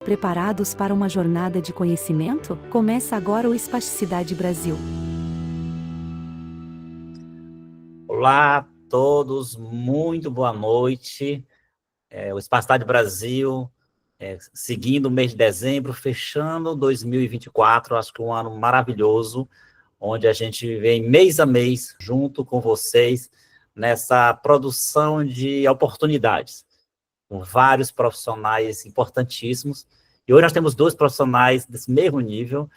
Preparados para uma jornada de conhecimento? Começa agora o Espasticidade Brasil. Olá a todos, muito boa noite. O Espasticidade Brasil, seguindo o mês de dezembro, fechando 2024, acho que um ano maravilhoso, onde a gente vem mês a mês junto com vocês nessa produção de oportunidades, com vários profissionais importantíssimos. E hoje nós temos dois profissionais desse mesmo nível.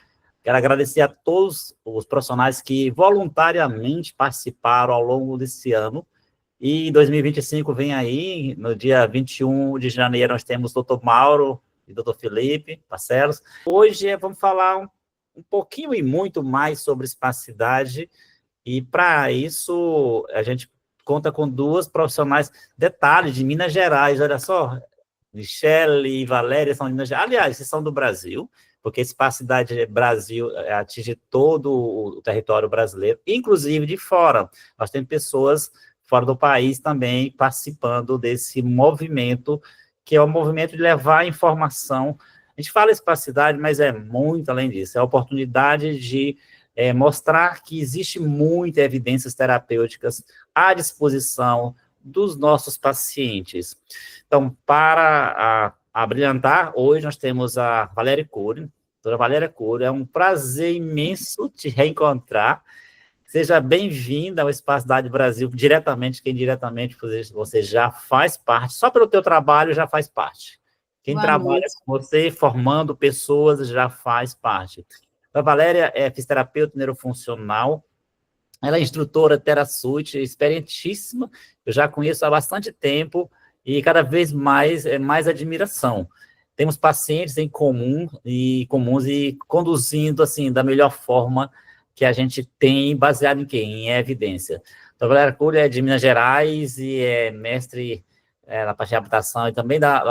Quero agradecer a todos os profissionais que voluntariamente participaram ao longo desse ano. E em 2025 vem aí, no dia 21 de janeiro, nós temos o Dr. Mauro e o Dr. Felipe Barcelos. Hoje vamos falar um pouquinho e muito mais sobre espasticidade, e para isso a gente conta com duas profissionais, detalhe, de Minas Gerais, olha só, Michele e Valéria são de Minas Gerais. Aliás, vocês são do Brasil, porque Espasticidade Brasil atinge todo o território brasileiro, inclusive de fora. Nós temos pessoas fora do país também participando desse movimento, que é o movimento de levar informação. A gente fala espasticidade, mas é muito além disso. É a oportunidade de mostrar que existe muitas evidências terapêuticas à disposição dos nossos pacientes. Então, para abrilhantar, hoje nós temos a Valéria Cury. Doutora Valéria Cury, é um prazer imenso te reencontrar. Seja bem-vinda ao Espasticidade Brasil, diretamente, que indiretamente você já faz parte, só pelo teu trabalho já faz parte. Quem Boa trabalha noite. com você, formando pessoas, já faz parte. A Valéria é fisioterapeuta neurofuncional, ela é instrutora Terasute, experientíssima, eu já conheço há bastante tempo e cada vez mais é mais admiração. Temos pacientes em comum e comuns e conduzindo assim da melhor forma que a gente tem, baseado em quê? Em evidência. Então, a Valéria Cury é de Minas Gerais e é mestre na parte de habitação e também da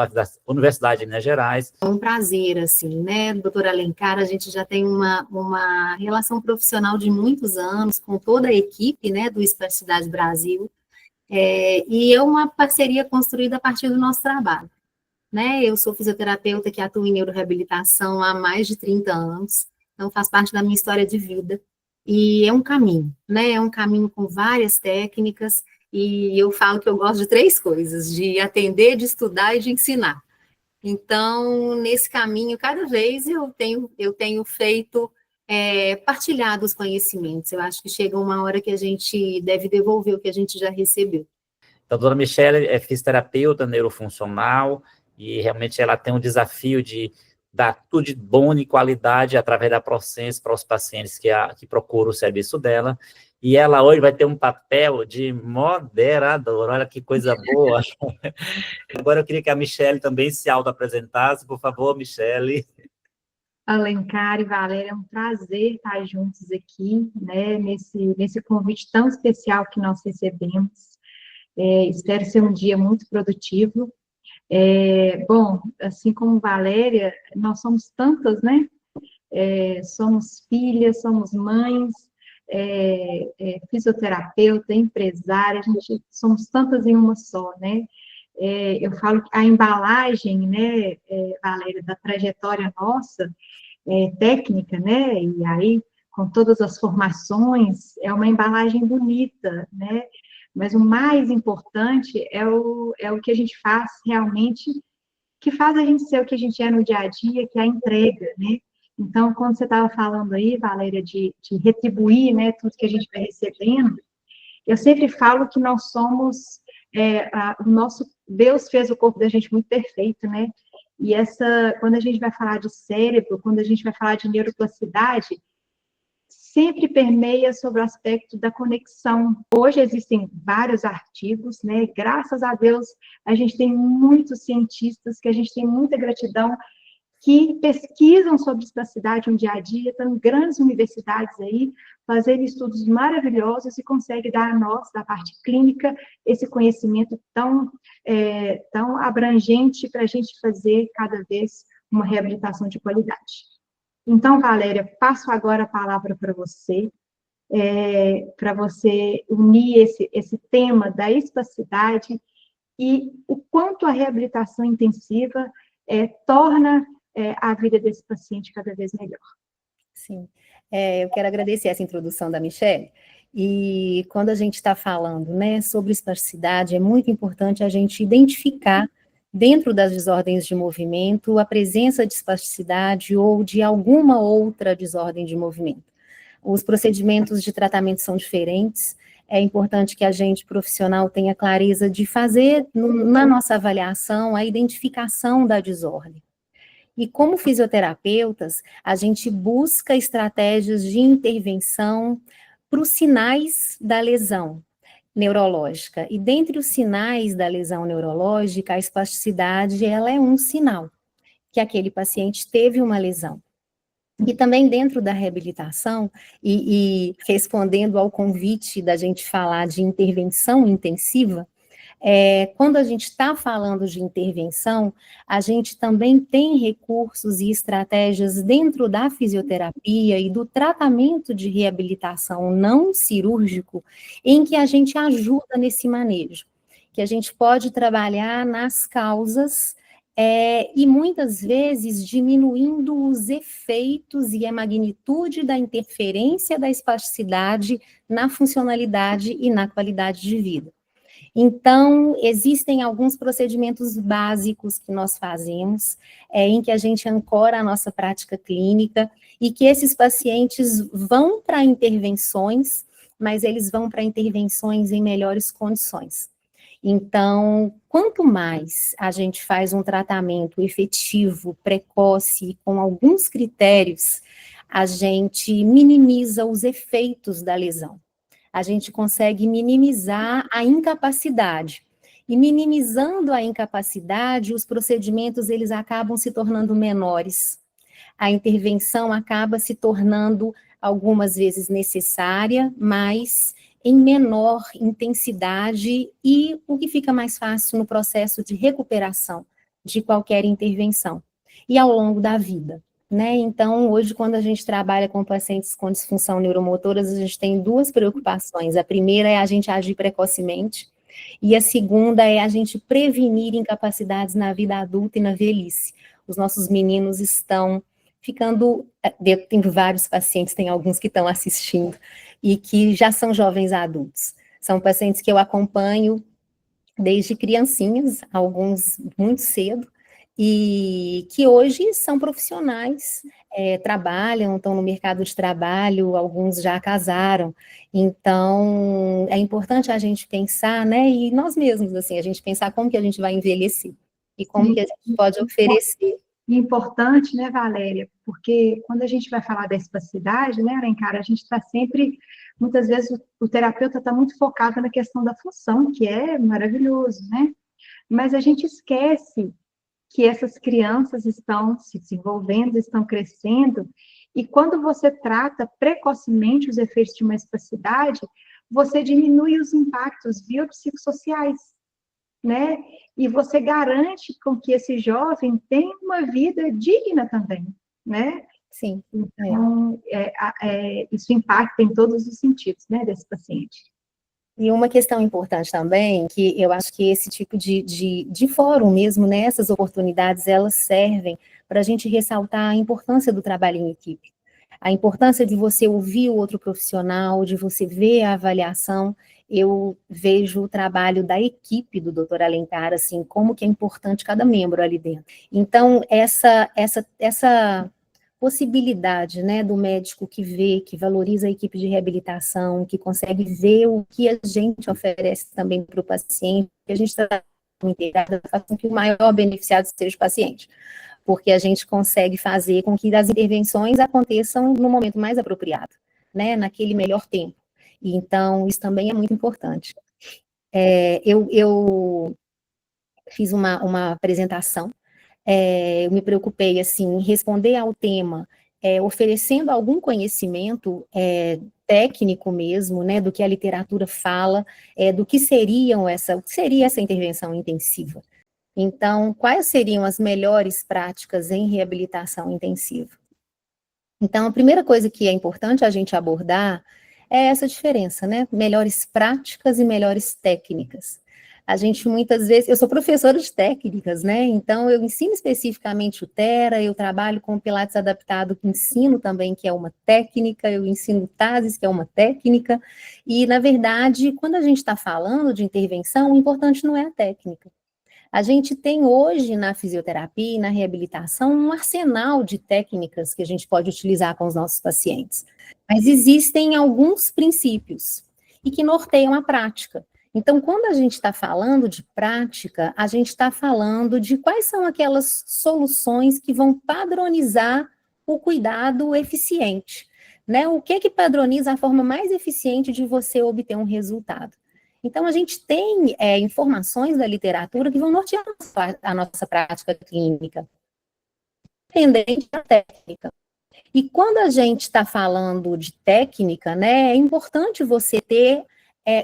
Universidade de Minas Gerais. É um prazer, assim, né, doutora Alencar, a gente já tem uma relação profissional de muitos anos com toda a equipe, né, do Espasticidade Brasil, e é uma parceria construída a partir do nosso trabalho, né, eu sou fisioterapeuta que atua em neuroreabilitação há mais de 30 anos, então faz parte da minha história de vida, e é um caminho, né, é um caminho com várias técnicas, e eu falo que eu gosto de três coisas, de atender, de estudar e de ensinar. Então, nesse caminho, cada vez eu tenho feito, partilhado os conhecimentos. Eu acho que chega uma hora que a gente deve devolver o que a gente já recebeu. Então, a doutora Michele é fisioterapeuta neurofuncional e realmente ela tem um desafio de dar tudo de bom e qualidade através da Prosense para os pacientes que procuram o serviço dela. E ela hoje vai ter um papel de moderadora. Olha que coisa boa. Agora eu queria que a Michele também se auto-apresentasse. Por favor, Michele. Alencar e Valéria, é um prazer estar juntos aqui, né, nesse convite tão especial que nós recebemos. Espero ser um dia muito produtivo. Bom, assim como Valéria, nós somos tantas, né? Somos filhas, somos mães, fisioterapeuta, empresária, somos tantas em uma só, né? Eu falo que a embalagem, né, Valéria, da trajetória nossa, técnica, né, e aí, com todas as formações, é uma embalagem bonita, né, mas o mais importante é o que a gente faz realmente, que faz a gente ser o que a gente é no dia a dia, que é a entrega, né. Então, quando você estava falando aí, Valéria, de retribuir, né, tudo que a gente vai recebendo, eu sempre falo que nós somos, o nosso, Deus fez o corpo da gente muito perfeito, né, e quando a gente vai falar de cérebro, quando a gente vai falar de neuroplasticidade, sempre permeia sobre o aspecto da conexão. Hoje existem vários artigos, né, graças a Deus, a gente tem muitos cientistas que a gente tem muita gratidão, que pesquisam sobre espasticidade no dia a dia, estão em grandes universidades aí, fazendo estudos maravilhosos e conseguem dar a nós, da parte clínica, esse conhecimento tão abrangente para a gente fazer cada vez uma reabilitação de qualidade. Então, Valéria, passo agora a palavra para você unir esse tema da espasticidade e o quanto a reabilitação intensiva torna a vida desse paciente cada vez melhor. Sim, eu quero agradecer essa introdução da Michelle, e quando a gente está falando, né, sobre espasticidade, é muito importante a gente identificar, dentro das desordens de movimento, a presença de espasticidade ou de alguma outra desordem de movimento. Os procedimentos de tratamento são diferentes, é importante que a gente, profissional, tenha clareza de fazer, na nossa avaliação, a identificação da desordem. E como fisioterapeutas, a gente busca estratégias de intervenção para os sinais da lesão neurológica. E dentre os sinais da lesão neurológica, a espasticidade, ela é um sinal que aquele paciente teve uma lesão. E também dentro da reabilitação, e respondendo ao convite da gente falar de intervenção intensiva, quando a gente está falando de intervenção, a gente também tem recursos e estratégias dentro da fisioterapia e do tratamento de reabilitação não cirúrgico, em que a gente ajuda nesse manejo, que a gente pode trabalhar nas causas e muitas vezes diminuindo os efeitos e a magnitude da interferência da espasticidade na funcionalidade e na qualidade de vida. Então, existem alguns procedimentos básicos que nós fazemos, em que a gente ancora a nossa prática clínica, e que esses pacientes vão para intervenções, mas eles vão para intervenções em melhores condições. Então, quanto mais a gente faz um tratamento efetivo, precoce, com alguns critérios, a gente minimiza os efeitos da lesão. A gente consegue minimizar a incapacidade. E minimizando a incapacidade, os procedimentos eles acabam se tornando menores. A intervenção acaba se tornando, algumas vezes, necessária, mas em menor intensidade e o que fica mais fácil no processo de recuperação de qualquer intervenção. E ao longo da vida. Né? Então, hoje, quando a gente trabalha com pacientes com disfunção neuromotoras, a gente tem duas preocupações. A primeira é a gente agir precocemente, e a segunda é a gente prevenir incapacidades na vida adulta e na velhice. Os nossos meninos estão ficando, tem vários pacientes, tem alguns que estão assistindo, e que já são jovens adultos. São pacientes que eu acompanho desde criancinhas, alguns muito cedo, e que hoje são profissionais, trabalham, estão no mercado de trabalho, alguns já casaram. Então, é importante a gente pensar, né, e nós mesmos, assim, a gente pensar como que a gente vai envelhecer, e como que a gente pode oferecer. E importante, né, Valéria, porque quando a gente vai falar da espasticidade, né, Alencar, a gente está sempre, muitas vezes, o terapeuta está muito focado na questão da função, que é maravilhoso, né, mas a gente esquece que essas crianças estão se desenvolvendo, estão crescendo, e quando você trata precocemente os efeitos de uma espasticidade, você diminui os impactos biopsicossociais, né? E você garante com que esse jovem tenha uma vida digna também, né? Sim. Então, isso impacta em todos os sentidos, né, desse paciente. E uma questão importante também, que eu acho que esse tipo de fórum mesmo, né, essas oportunidades, elas servem para a gente ressaltar a importância do trabalho em equipe. A importância de você ouvir o outro profissional, de você ver a avaliação. Eu vejo o trabalho da equipe do Dr. Alencar, assim, como que é importante cada membro ali dentro. Então, essa possibilidade, né, do médico que vê, que valoriza a equipe de reabilitação, que consegue ver o que a gente oferece também para o paciente, que a gente está integrada, faz com que o maior beneficiado seja o paciente, porque a gente consegue fazer com que as intervenções aconteçam no momento mais apropriado, né, naquele melhor tempo. E, então, isso também é muito importante. Eu fiz uma apresentação. Eu me preocupei, assim, em responder ao tema, oferecendo algum conhecimento técnico mesmo, né, do que a literatura fala, do que seria essa intervenção intensiva. Então, quais seriam as melhores práticas em reabilitação intensiva? Então, a primeira coisa que é importante a gente abordar é essa diferença, né, melhores práticas e melhores técnicas. A gente muitas vezes, eu sou professora de técnicas, né? Então eu ensino especificamente o Thera, eu trabalho com o Pilates adaptado, que ensino também, que é uma técnica, eu ensino o TASES, que é uma técnica, e na verdade, quando a gente está falando de intervenção, o importante não é a técnica. A gente tem hoje na fisioterapia e na reabilitação um arsenal de técnicas que a gente pode utilizar com os nossos pacientes, mas existem alguns princípios e que norteiam a prática. Então, quando a gente está falando de prática, a gente está falando de quais são aquelas soluções que vão padronizar o cuidado eficiente, né? O que padroniza a forma mais eficiente de você obter um resultado? Então, a gente tem informações da literatura que vão nortear a nossa prática clínica, independente da técnica. E quando a gente está falando de técnica, né, é importante você ter,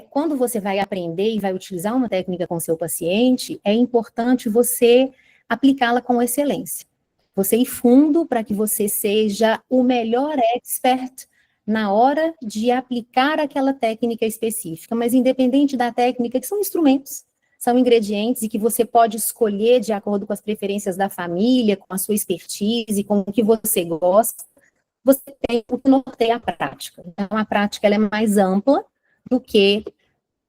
quando você vai aprender e vai utilizar uma técnica com seu paciente, é importante você aplicá-la com excelência. Você ir fundo para que você seja o melhor expert na hora de aplicar aquela técnica específica. Mas independente da técnica, que são instrumentos, são ingredientes e que você pode escolher de acordo com as preferências da família, com a sua expertise, com o que você gosta, você tem o que norteia a prática. Então, a prática ela é mais ampla do que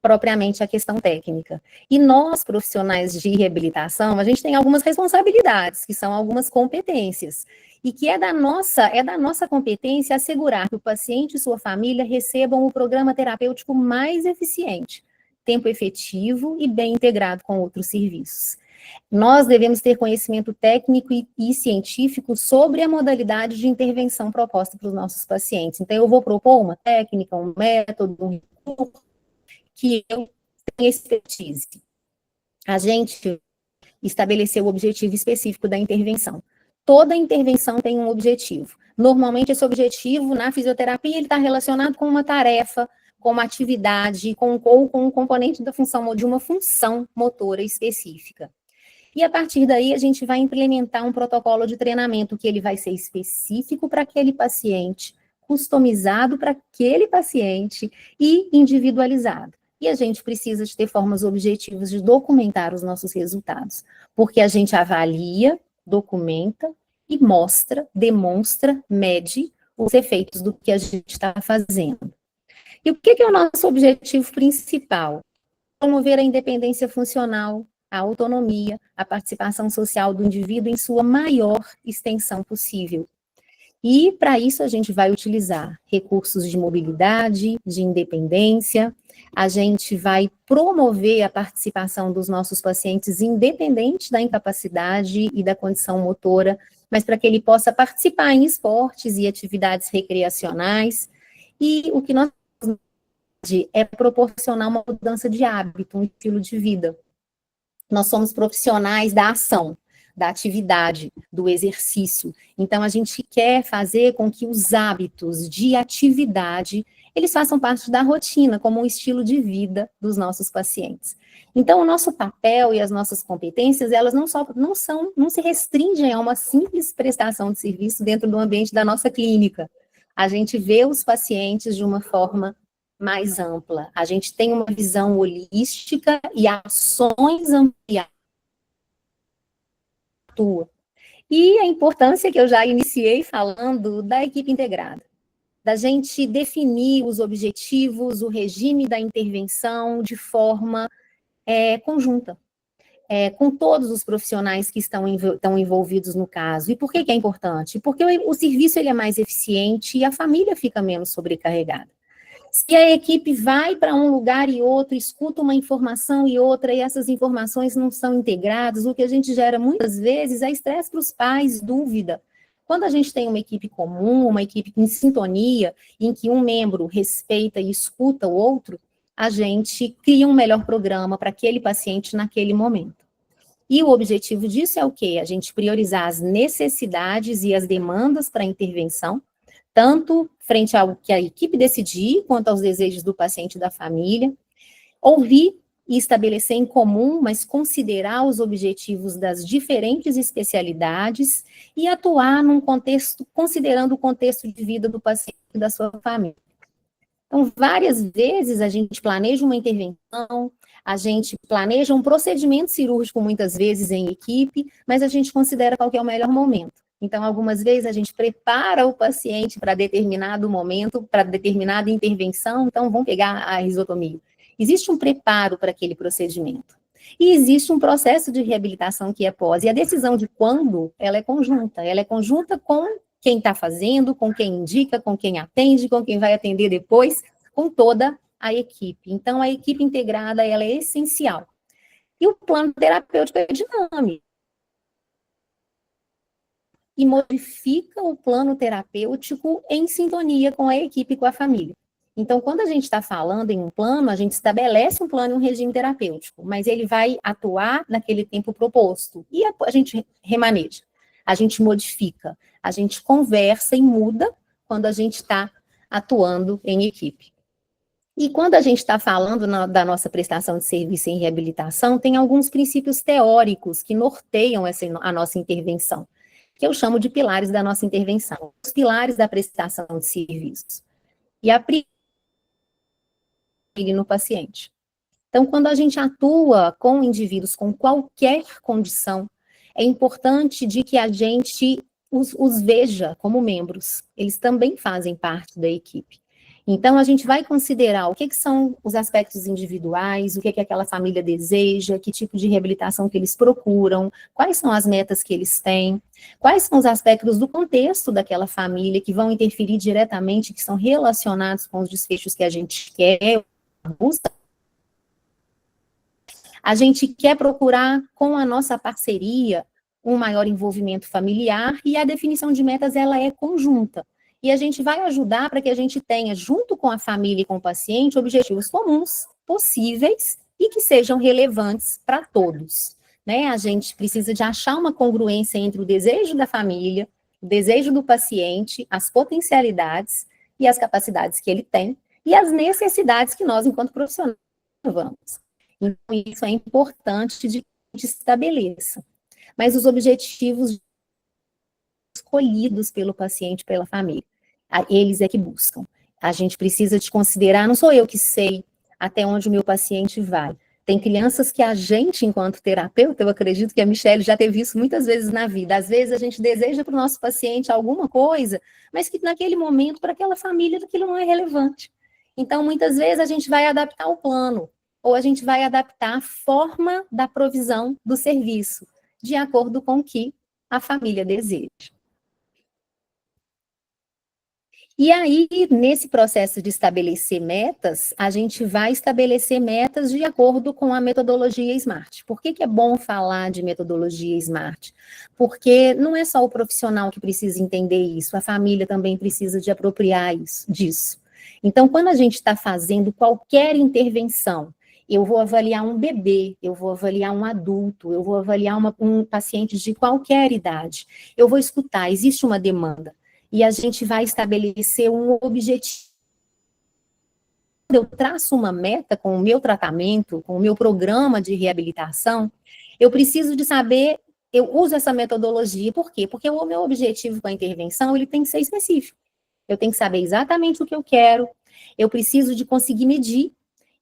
propriamente a questão técnica. E nós, profissionais de reabilitação, a gente tem algumas responsabilidades, que são algumas competências, e que é da nossa competência assegurar que o paciente e sua família recebam o programa terapêutico mais eficiente, tempo efetivo e bem integrado com outros serviços. Nós devemos ter conhecimento técnico e científico sobre a modalidade de intervenção proposta para os nossos pacientes. Então, eu vou propor uma técnica, um método, um recurso que eu tenha expertise. A gente estabeleceu o objetivo específico da intervenção. Toda intervenção tem um objetivo. Normalmente, esse objetivo, na fisioterapia, ele está relacionado com uma tarefa, com uma atividade, ou com um componente da função, ou de uma função motora específica. E a partir daí, a gente vai implementar um protocolo de treinamento que ele vai ser específico para aquele paciente, customizado para aquele paciente e individualizado. E a gente precisa de ter formas objetivas de documentar os nossos resultados, porque a gente avalia, documenta e mostra, demonstra, mede os efeitos do que a gente está fazendo. E o que é o nosso objetivo principal? Promover a independência funcional, a autonomia, a participação social do indivíduo em sua maior extensão possível. E, para isso, a gente vai utilizar recursos de mobilidade, de independência, a gente vai promover a participação dos nossos pacientes independente da incapacidade e da condição motora, mas para que ele possa participar em esportes e atividades recreacionais. E o que nós é proporcionar uma mudança de hábito, um estilo de vida. Nós somos profissionais da ação, da atividade, do exercício. Então, a gente quer fazer com que os hábitos de atividade, eles façam parte da rotina, como um estilo de vida dos nossos pacientes. Então, o nosso papel e as nossas competências, elas não se restringem a uma simples prestação de serviço dentro do ambiente da nossa clínica. A gente vê os pacientes de uma forma mais ampla. A gente tem uma visão holística e ações ampliadas. E a importância que eu já iniciei falando da equipe integrada, da gente definir os objetivos, o regime da intervenção de forma conjunta, com todos os profissionais que estão envolvidos no caso. E por que é importante? Porque o serviço ele é mais eficiente e a família fica menos sobrecarregada. Se a equipe vai para um lugar e outro, escuta uma informação e outra, e essas informações não são integradas, o que a gente gera muitas vezes é estresse para os pais, dúvida. Quando a gente tem uma equipe comum, uma equipe em sintonia, em que um membro respeita e escuta o outro, a gente cria um melhor programa para aquele paciente naquele momento. E o objetivo disso é o quê? A gente priorizar as necessidades e as demandas para a intervenção, tanto frente ao que a equipe decidir, quanto aos desejos do paciente e da família, ouvir e estabelecer em comum, mas considerar os objetivos das diferentes especialidades e atuar num contexto, considerando o contexto de vida do paciente e da sua família. Então, várias vezes a gente planeja uma intervenção, A gente planeja um procedimento cirúrgico muitas vezes em equipe, mas a gente considera qual que é o melhor momento. Então, algumas vezes a gente prepara o paciente para determinado momento, para determinada intervenção, então vamos pegar a risotomia. Existe um preparo para aquele procedimento. E existe um processo de reabilitação que é pós. E a decisão de quando, ela é conjunta com quem está fazendo, com quem indica, com quem atende, com quem vai atender depois, com toda a equipe. Então, a equipe integrada, ela é essencial. E o plano terapêutico é dinâmico. E modifica o plano terapêutico em sintonia com a equipe e com a família. Então, quando a gente está falando em um plano, a gente estabelece um plano e um regime terapêutico, mas ele vai atuar naquele tempo proposto. E a gente remaneja, a gente modifica, a gente conversa e muda quando a gente está atuando em equipe. E quando a gente está falando da nossa prestação de serviço em reabilitação, tem alguns princípios teóricos que norteiam a nossa intervenção, que eu chamo de pilares da nossa intervenção, os pilares da prestação de serviços. E a no paciente. Então, quando a gente atua com indivíduos com qualquer condição, é importante de que a gente os veja como membros. Eles também fazem parte da equipe. Então, a gente vai considerar o que são os aspectos individuais, o que aquela família deseja, que tipo de reabilitação que eles procuram, quais são as metas que eles têm, quais são os aspectos do contexto daquela família que vão interferir diretamente, que são relacionados com os desfechos que a gente quer, busca. A gente quer procurar, com a nossa parceria, um maior envolvimento familiar, e a definição de metas, ela é conjunta. E a gente vai ajudar para que a gente tenha, junto com a família e com o paciente, objetivos comuns, possíveis, e que sejam relevantes para todos. Né? A gente precisa de achar uma congruência entre o desejo da família, o desejo do paciente, as potencialidades e as capacidades que ele tem, e as necessidades que nós, enquanto profissionais, vamos. Então, isso é importante de que a gente estabeleça. Mas os objetivos escolhidos pelo paciente, pela família, eles é que buscam. A gente precisa de considerar, não sou eu que sei até onde o meu paciente vai. Tem crianças que a gente, enquanto terapeuta, eu acredito que a Michelle já teve isso muitas vezes na vida. Às vezes a gente deseja para o nosso paciente alguma coisa, mas que naquele momento, para aquela família, aquilo não é relevante. Então, muitas vezes, a gente vai adaptar o plano, ou a gente vai adaptar a forma da provisão do serviço, de acordo com o que a família deseja. E aí, nesse processo de estabelecer metas, a gente vai estabelecer metas de acordo com a metodologia SMART. Por que é bom falar de metodologia SMART? Porque não é só o profissional que precisa entender isso, a família também precisa de apropriar disso. Então, quando a gente está fazendo qualquer intervenção, eu vou avaliar um bebê, eu vou avaliar um adulto, eu vou avaliar um paciente de qualquer idade, eu vou escutar, existe uma demanda, e a gente vai estabelecer um objetivo. Eu traço uma meta com o meu tratamento, com o meu programa de reabilitação, eu preciso de saber, eu uso essa metodologia, por quê? Porque o meu objetivo com a intervenção, ele tem que ser específico. Eu tenho que saber exatamente o que eu quero, eu preciso de conseguir medir,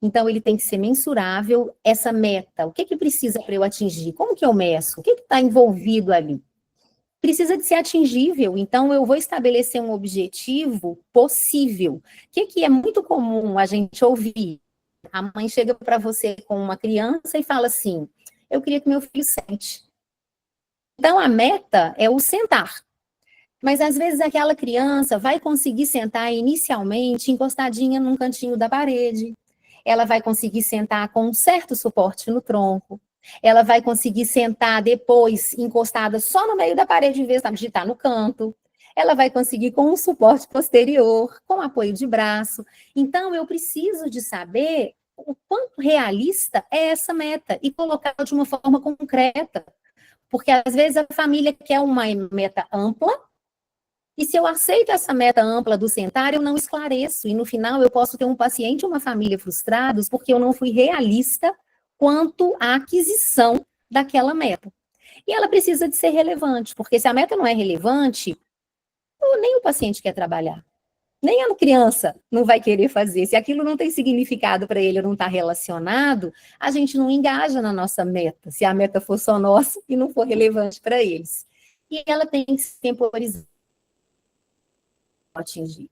então ele tem que ser mensurável, essa meta, o que precisa para eu atingir, como que eu meço, o que está envolvido ali? Precisa de ser atingível, então eu vou estabelecer um objetivo possível. O que é muito comum a gente ouvir? A mãe chega para você com uma criança e fala assim, eu queria que meu filho sente. Então a meta é o sentar. Mas, às vezes, aquela criança vai conseguir sentar inicialmente encostadinha num cantinho da parede, ela vai conseguir sentar com um certo suporte no tronco, ela vai conseguir sentar depois encostada só no meio da parede, em vez de estar no canto, ela vai conseguir com um suporte posterior, com apoio de braço. Então, eu preciso de saber o quanto realista é essa meta e colocá-la de uma forma concreta, porque, às vezes, a família quer uma meta ampla, e se eu aceito essa meta ampla do sentar, eu não esclareço. E no final eu posso ter um paciente e uma família frustrados porque eu não fui realista quanto à aquisição daquela meta. E ela precisa de ser relevante, porque se a meta não é relevante, nem o paciente quer trabalhar. Nem a criança não vai querer fazer. Se aquilo não tem significado para ele, não está relacionado, a gente não engaja na nossa meta, se a meta for só nossa e não for relevante para eles. E ela tem que se temporizar para atingir.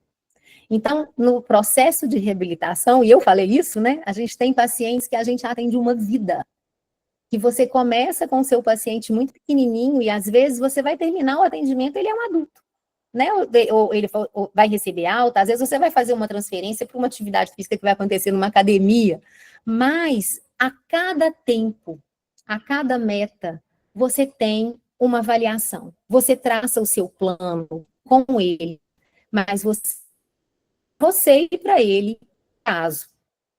Então, no processo de reabilitação, e eu falei isso, né? A gente tem pacientes que a gente atende uma vida. Que você começa com o seu paciente muito pequenininho e, às vezes, você vai terminar o atendimento, ele é um adulto. Né? Ou ele vai receber alta, às vezes você vai fazer uma transferência para uma atividade física que vai acontecer numa academia, mas a cada tempo, a cada meta, você tem uma avaliação, você traça o seu plano com ele, mas você e para ele, caso.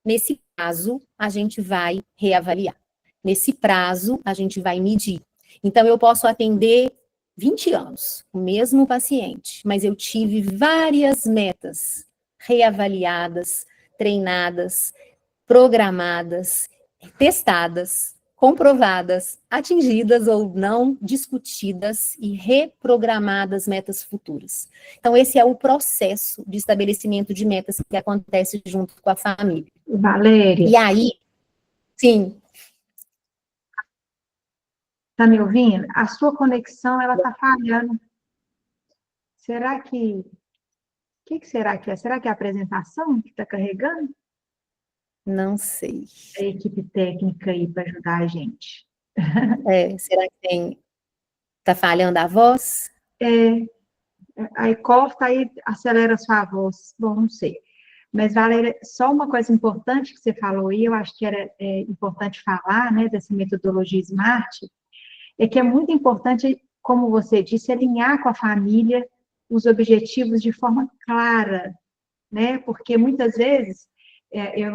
Nesse caso, a gente vai reavaliar. Nesse prazo, a gente vai medir. Então, eu posso atender 20 anos, o mesmo paciente, mas eu tive várias metas reavaliadas, treinadas, programadas, testadas, comprovadas, atingidas ou não, discutidas e reprogramadas metas futuras. Então, esse é o processo de estabelecimento de metas que acontece junto com a família. Valéria, E aí, sim. tá me ouvindo? A sua conexão, ela tá falhando. Será que... O que será que é? Será que é a apresentação que está carregando? Não sei. A equipe técnica aí para ajudar a gente. Será que tá falhando a voz? Aí corta, aí acelera a sua voz. Bom, não sei. Mas, Valéria, só uma coisa importante que você falou aí, eu acho que era importante falar, né, dessa metodologia SMART, é que é muito importante, como você disse, alinhar com a família os objetivos de forma clara, né? Porque muitas vezes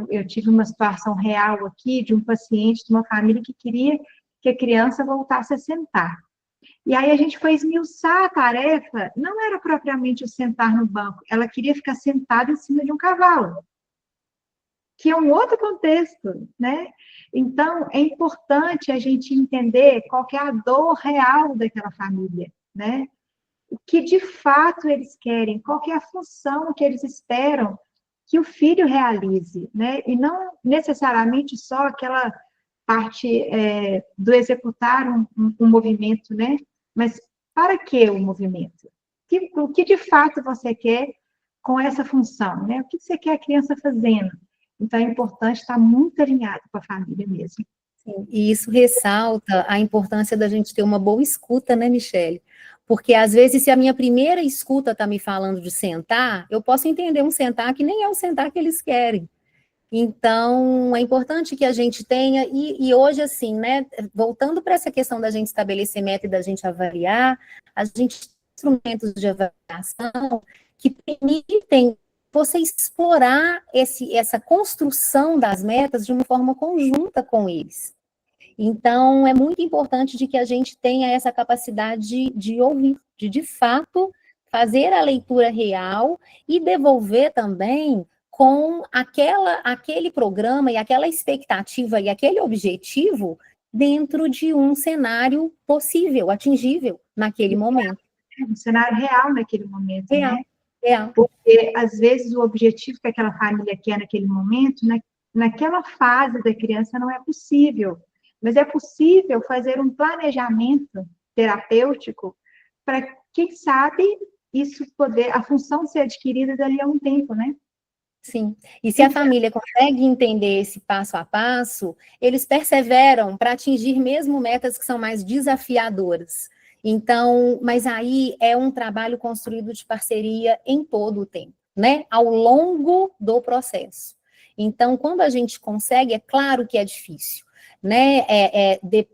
eu tive uma situação real aqui de um paciente de uma família que queria que a criança voltasse a sentar. E aí a gente foi esmiuçar a tarefa, não era propriamente o sentar no banco, ela queria ficar sentada em cima de um cavalo, que é um outro contexto, né? Então, é importante a gente entender qual que é a dor real daquela família, né? O que de fato eles querem, qual que é a função que eles esperam que o filho realize, né? E não necessariamente só aquela parte do executar um movimento, né? Mas para que o movimento? O que de fato você quer com essa função, né? O que você quer a criança fazendo? Então, é importante estar muito alinhado com a família mesmo. Sim, e isso ressalta a importância da gente ter uma boa escuta, né, Michele? Porque, às vezes, se a minha primeira escuta está me falando de sentar, eu posso entender um sentar que nem é o sentar que eles querem. Então, é importante que a gente tenha, e hoje, assim, né, voltando para essa questão da gente estabelecer meta e da gente avaliar, a gente tem instrumentos de avaliação que permitem você explorar essa construção das metas de uma forma conjunta com eles. Então, é muito importante de que a gente tenha essa capacidade de ouvir, de fato, fazer a leitura real e devolver também com aquele programa e aquela expectativa e aquele objetivo dentro de um cenário possível, atingível naquele momento. Um cenário real naquele momento, Real, né? real. Porque, às vezes, o objetivo que aquela família quer naquele momento, naquela fase da criança, não é possível. Mas é possível fazer um planejamento terapêutico para, quem sabe, isso poder, a função ser adquirida dali a um tempo, né? Sim, e se a família consegue entender esse passo a passo, eles perseveram para atingir mesmo metas que são mais desafiadoras. Então, mas aí é um trabalho construído de parceria em todo o tempo, né? Ao longo do processo. Então, quando a gente consegue, é claro que é difícil, né?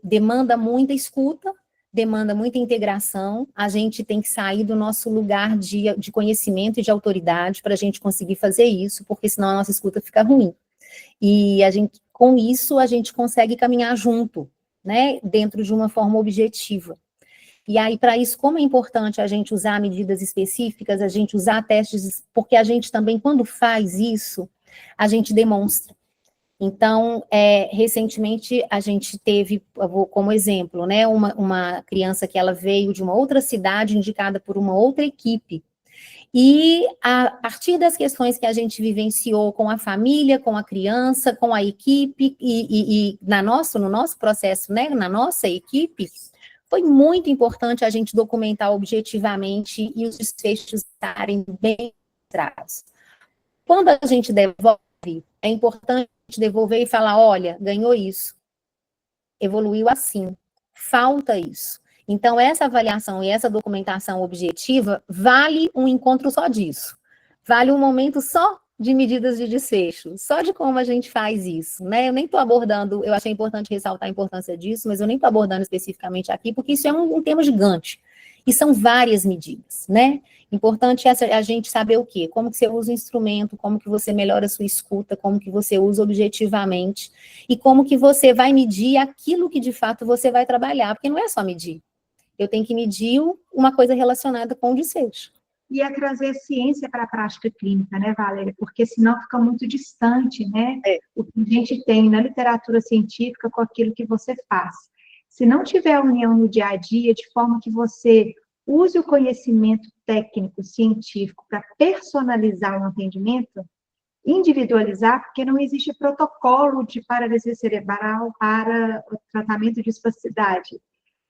Demanda muita escuta, demanda muita integração, a gente tem que sair do nosso lugar de conhecimento e de autoridade para a gente conseguir fazer isso, porque senão a nossa escuta fica ruim. E com isso, a gente consegue caminhar junto, né, dentro de uma forma objetiva. E aí, para isso, como é importante a gente usar medidas específicas, a gente usar testes, porque a gente também, quando faz isso, a gente demonstra. Então, recentemente, a gente teve, como exemplo, né, uma criança que ela veio de uma outra cidade, indicada por uma outra equipe, E a partir das questões que a gente vivenciou com a família, com a criança, com a equipe e no nosso processo, né, na nossa equipe, foi muito importante a gente documentar objetivamente e os desfechos estarem bem registrados. Quando a gente devolve, é importante devolver e falar, olha, ganhou isso, evoluiu assim, falta isso. Então, essa avaliação e essa documentação objetiva vale um encontro só disso. Vale um momento só de medidas de desfecho, só de como a gente faz isso, né? Eu nem estou abordando, eu achei importante ressaltar a importância disso, mas eu nem estou abordando especificamente aqui, porque isso é um tema gigante. E são várias medidas, né? Importante é a gente saber o quê? Como que você usa o instrumento, como que você melhora a sua escuta, como que você usa objetivamente, e como que você vai medir aquilo que de fato você vai trabalhar, porque não é só medir. Eu tenho que medir uma coisa relacionada com o desfecho. E é trazer ciência para a prática clínica, né, Valéria? Porque senão fica muito distante, né? O que a gente tem na literatura científica com aquilo que você faz. Se não tiver união no dia a dia, de forma que você use o conhecimento técnico, científico, para personalizar o atendimento, individualizar, porque não existe protocolo de paralisia cerebral para o tratamento de espasticidade.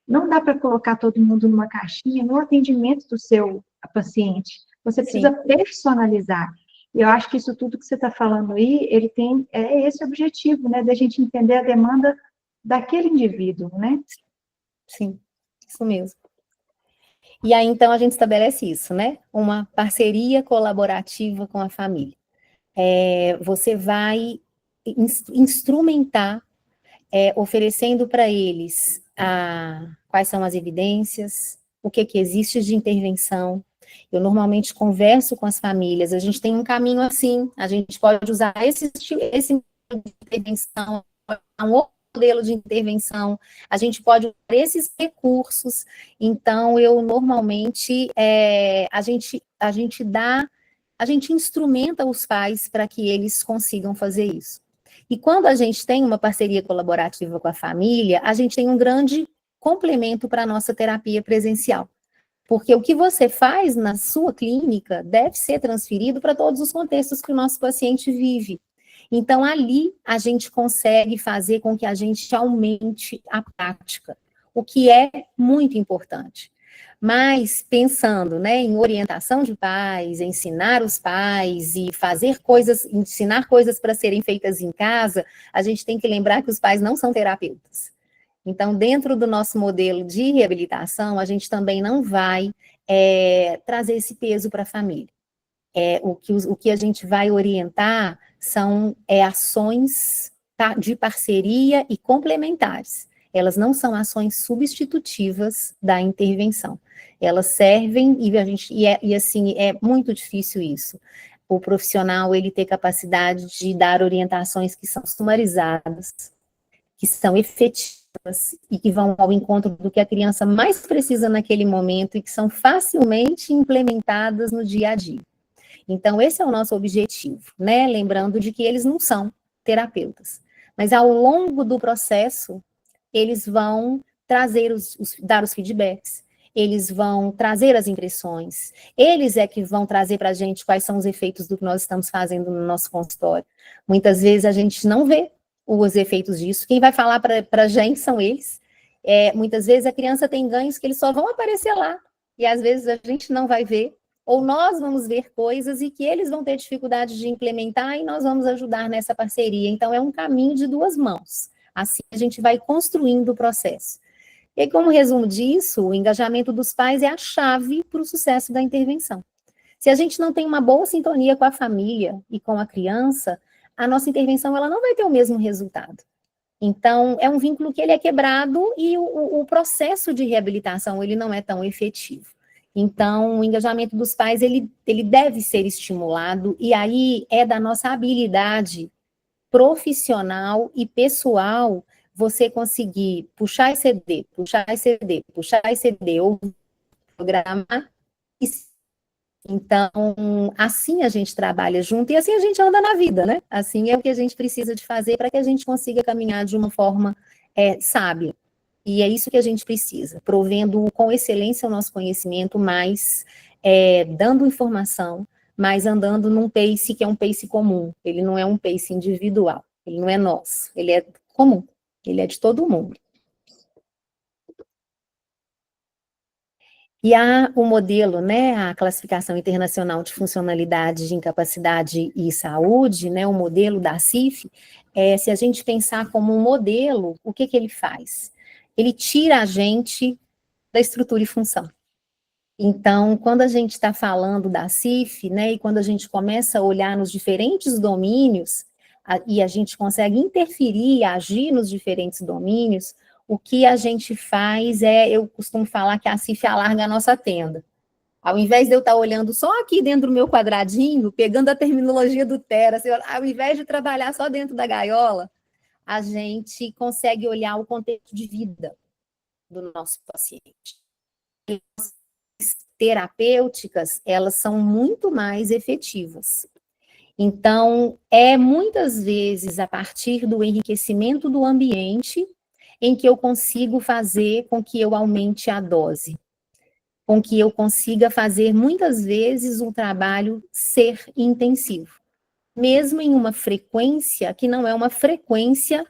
Não dá para colocar todo mundo numa caixinha no atendimento do seu paciente. Você precisa personalizar. E eu acho que isso tudo que você está falando aí, ele tem esse objetivo, né, da gente entender a demanda daquele indivíduo, né? Sim, isso mesmo. E aí, então, a gente estabelece isso, né? Uma parceria colaborativa com a família. Você vai instrumentar, oferecendo para eles quais são as evidências, o que existe de intervenção. Eu normalmente converso com as famílias, a gente tem um caminho assim, a gente pode usar esse modelo de intervenção, um outro modelo de intervenção, a gente pode usar esses recursos. Então, eu normalmente, a gente instrumenta os pais para que eles consigam fazer isso. E quando a gente tem uma parceria colaborativa com a família, a gente tem um grande complemento para a nossa terapia presencial. Porque o que você faz na sua clínica deve ser transferido para todos os contextos que o nosso paciente vive. Então, ali, a gente consegue fazer com que a gente aumente a prática, o que é muito importante. Mas, pensando, né, em orientação de pais, ensinar os pais e ensinar coisas para serem feitas em casa, a gente tem que lembrar que os pais não são terapeutas. Então, dentro do nosso modelo de reabilitação, a gente também não vai trazer esse peso para a família. O que a gente vai orientar são ações de parceria e complementares. Elas não são ações substitutivas da intervenção. Elas servem, e assim, é muito difícil isso. O profissional, ele ter capacidade de dar orientações que são sumarizadas, que são efetivas e que vão ao encontro do que a criança mais precisa naquele momento e que são facilmente implementadas no dia a dia. Então, esse é o nosso objetivo, né? Lembrando de que eles não são terapeutas. Mas ao longo do processo, eles vão dar os feedbacks, eles vão trazer as impressões, eles é que vão trazer para a gente quais são os efeitos do que nós estamos fazendo no nosso consultório. Muitas vezes a gente não vê os efeitos disso, quem vai falar para a gente são eles. Muitas vezes a criança tem ganhos que eles só vão aparecer lá, e às vezes a gente não vai ver, ou nós vamos ver coisas e que eles vão ter dificuldade de implementar e nós vamos ajudar nessa parceria. Então, é um caminho de duas mãos. Assim, a gente vai construindo o processo. E aí, como resumo disso, o engajamento dos pais é a chave para o sucesso da intervenção. Se a gente não tem uma boa sintonia com a família e com a criança, a nossa intervenção ela não vai ter o mesmo resultado. Então, é um vínculo que ele é quebrado e o processo de reabilitação ele não é tão efetivo. Então, o engajamento dos pais, ele deve ser estimulado, e aí é da nossa habilidade profissional e pessoal você conseguir puxar esse CD, ou programar. Então, assim a gente trabalha junto e assim a gente anda na vida, né? Assim é o que a gente precisa de fazer para que a gente consiga caminhar de uma forma sábia. E é isso que a gente precisa, provendo com excelência o nosso conhecimento, mas dando informação, mas andando num pace que é um pace comum. Ele não é um pace individual, ele não é nosso, ele é comum, ele é de todo mundo. E o modelo, né, a classificação internacional de funcionalidade de incapacidade e saúde, né, o modelo da CIF, se a gente pensar como um modelo, o que ele faz? Ele tira a gente da estrutura e função. Então, quando a gente está falando da CIF, né, e quando a gente começa a olhar nos diferentes domínios, e a gente consegue interferir, agir nos diferentes domínios, o que a gente faz eu costumo falar que a CIF alarga a nossa tenda. Ao invés de eu estar olhando só aqui dentro do meu quadradinho, pegando a terminologia do Tera, assim, ao invés de trabalhar só dentro da gaiola, a gente consegue olhar o contexto de vida do nosso paciente. As terapêuticas, elas são muito mais efetivas. Então, muitas vezes a partir do enriquecimento do ambiente em que eu consigo fazer com que eu aumente a dose, com que eu consiga fazer, muitas vezes, um trabalho ser intensivo, mesmo em uma frequência que não é uma frequência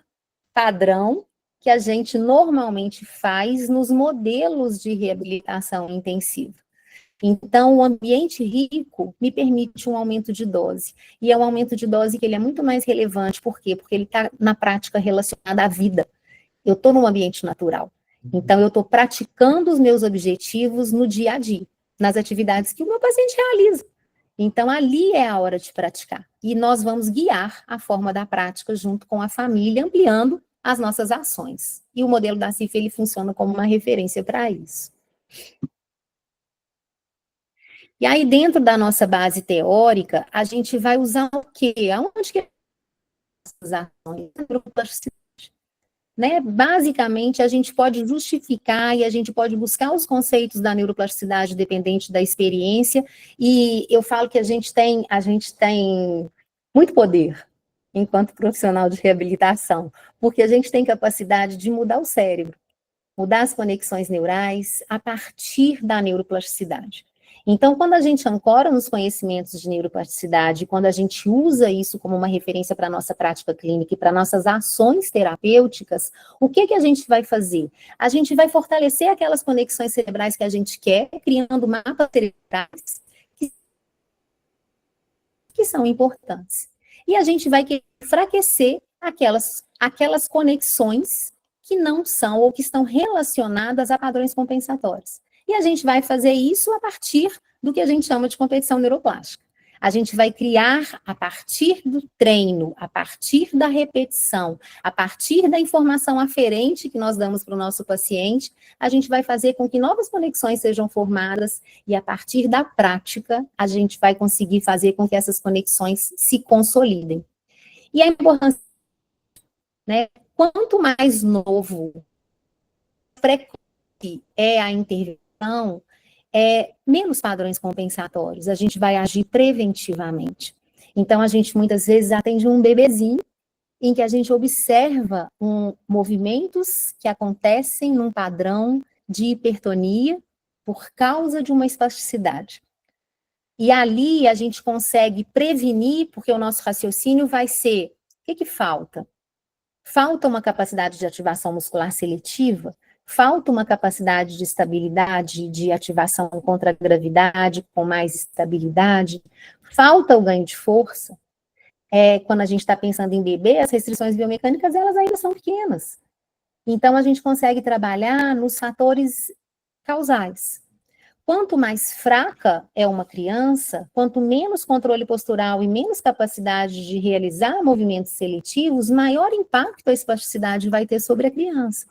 padrão que a gente normalmente faz nos modelos de reabilitação intensiva. Então, o ambiente rico me permite um aumento de dose, e é um aumento de dose que ele é muito mais relevante, por quê? Porque ele está na prática relacionada à vida. Eu estou num ambiente natural. Então, eu estou praticando os meus objetivos no dia a dia, nas atividades que o meu paciente realiza. Então, ali é a hora de praticar. E nós vamos guiar a forma da prática junto com a família, ampliando as nossas ações. E o modelo da CIF, ele funciona como uma referência para isso. E aí, dentro da nossa base teórica, a gente vai usar o quê? Aonde que essas ações? Né? Basicamente, a gente pode justificar e a gente pode buscar os conceitos da neuroplasticidade dependente da experiência, e eu falo que a gente tem muito poder enquanto profissional de reabilitação, porque a gente tem capacidade de mudar o cérebro, mudar as conexões neurais a partir da neuroplasticidade. Então, quando a gente ancora nos conhecimentos de neuroplasticidade, quando a gente usa isso como uma referência para a nossa prática clínica e para nossas ações terapêuticas, o que a gente vai fazer? A gente vai fortalecer aquelas conexões cerebrais que a gente quer, criando mapas cerebrais que são importantes. E a gente vai enfraquecer aquelas conexões que não são ou que estão relacionadas a padrões compensatórios. E a gente vai fazer isso a partir do que a gente chama de competição neuroplástica. A gente vai criar, a partir do treino, a partir da repetição, a partir da informação aferente que nós damos para o nosso paciente, a gente vai fazer com que novas conexões sejam formadas, e a partir da prática, a gente vai conseguir fazer com que essas conexões se consolidem. E a importância, né, quanto mais novo, precoce é a intervenção, menos padrões compensatórios, a gente vai agir preventivamente. Então, a gente muitas vezes atende um bebezinho em que a gente observa movimentos que acontecem num padrão de hipertonia por causa de uma espasticidade. E ali a gente consegue prevenir, porque o nosso raciocínio vai ser, o que falta? Falta uma capacidade de ativação muscular seletiva? Falta uma capacidade de estabilidade, de ativação contra a gravidade, com mais estabilidade? Falta o ganho de força? Quando a gente está pensando em bebê, as restrições biomecânicas, elas ainda são pequenas. Então, a gente consegue trabalhar nos fatores causais. Quanto mais fraca é uma criança, quanto menos controle postural e menos capacidade de realizar movimentos seletivos, maior impacto a espasticidade vai ter sobre a criança.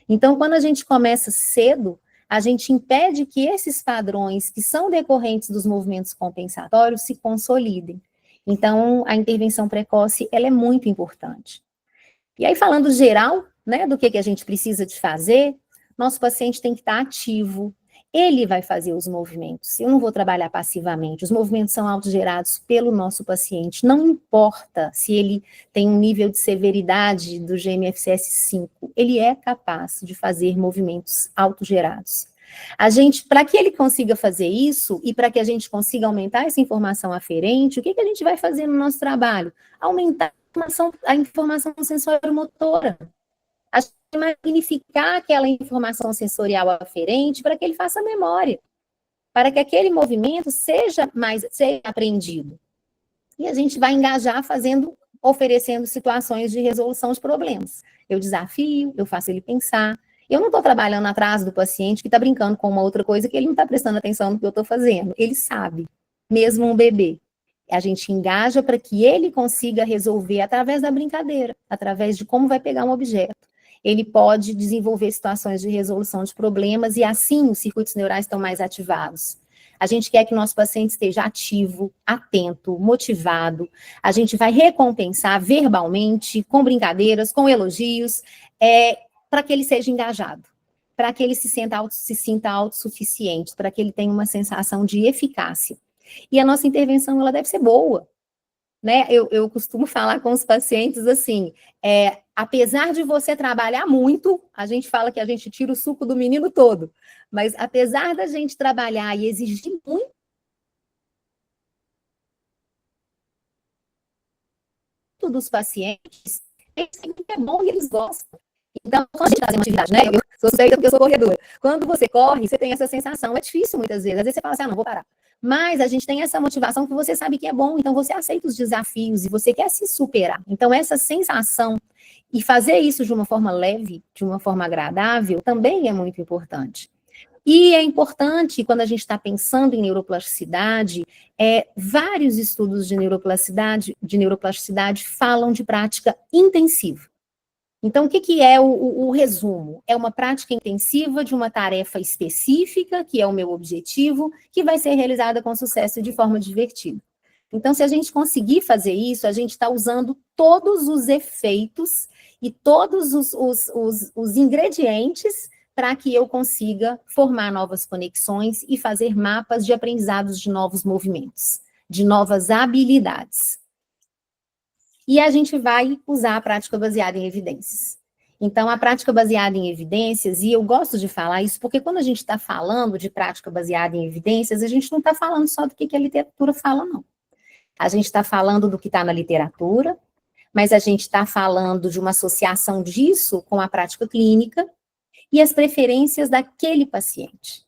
Então, quando a gente começa cedo, a gente impede que esses padrões que são decorrentes dos movimentos compensatórios se consolidem. Então, a intervenção precoce, ela é muito importante. E aí, falando geral, né, do que a gente precisa de fazer, nosso paciente tem que estar ativo, ele vai fazer os movimentos, eu não vou trabalhar passivamente, os movimentos são autogerados pelo nosso paciente, não importa se ele tem um nível de severidade do GMFCS 5, ele é capaz de fazer movimentos autogerados. Para que ele consiga fazer isso, e para que a gente consiga aumentar essa informação aferente, o que a gente vai fazer no nosso trabalho? Aumentar a informação sensório-motora. A gente magnificar aquela informação sensorial aferente para que ele faça memória, para que aquele movimento seja aprendido. E a gente vai engajar oferecendo situações de resolução de problemas. Eu desafio, eu faço ele pensar. Eu não estou trabalhando atrás do paciente que está brincando com uma outra coisa que ele não está prestando atenção no que eu estou fazendo. Ele sabe, mesmo um bebê. A gente engaja para que ele consiga resolver através da brincadeira, através de como vai pegar um objeto. Ele pode desenvolver situações de resolução de problemas e assim os circuitos neurais estão mais ativados. A gente quer que o nosso paciente esteja ativo, atento, motivado. A gente vai recompensar verbalmente, com brincadeiras, com elogios, para que ele seja engajado, para que ele se sinta autossuficiente, para que ele tenha uma sensação de eficácia. E a nossa intervenção, ela deve ser boa, né? Eu costumo falar com os pacientes assim, apesar de você trabalhar muito, a gente fala que a gente tira o suco do menino todo, mas apesar da gente trabalhar e exigir muito dos pacientes, eles sabem que é bom e eles gostam. Então, quando a gente faz uma atividade, né? Eu sou suspeita porque eu sou corredora. Quando você corre, você tem essa sensação, é difícil muitas vezes. Às vezes você fala assim, não, vou parar. Mas a gente tem essa motivação que você sabe que é bom, então você aceita os desafios e você quer se superar. Então, essa sensação e fazer isso de uma forma leve, de uma forma agradável, também é muito importante. E é importante, quando a gente está pensando em neuroplasticidade, vários estudos de neuroplasticidade falam de prática intensiva. Então, o que é o resumo? É uma prática intensiva de uma tarefa específica, que é o meu objetivo, que vai ser realizada com sucesso e de forma divertida. Então, se a gente conseguir fazer isso, a gente está usando todos os efeitos e todos os ingredientes para que eu consiga formar novas conexões e fazer mapas de aprendizados de novos movimentos, de novas habilidades. E a gente vai usar a prática baseada em evidências. Então, a prática baseada em evidências, e eu gosto de falar isso, porque quando a gente está falando de prática baseada em evidências, a gente não está falando só do que a literatura fala, não. A gente está falando do que está na literatura, mas a gente está falando de uma associação disso com a prática clínica e as preferências daquele paciente.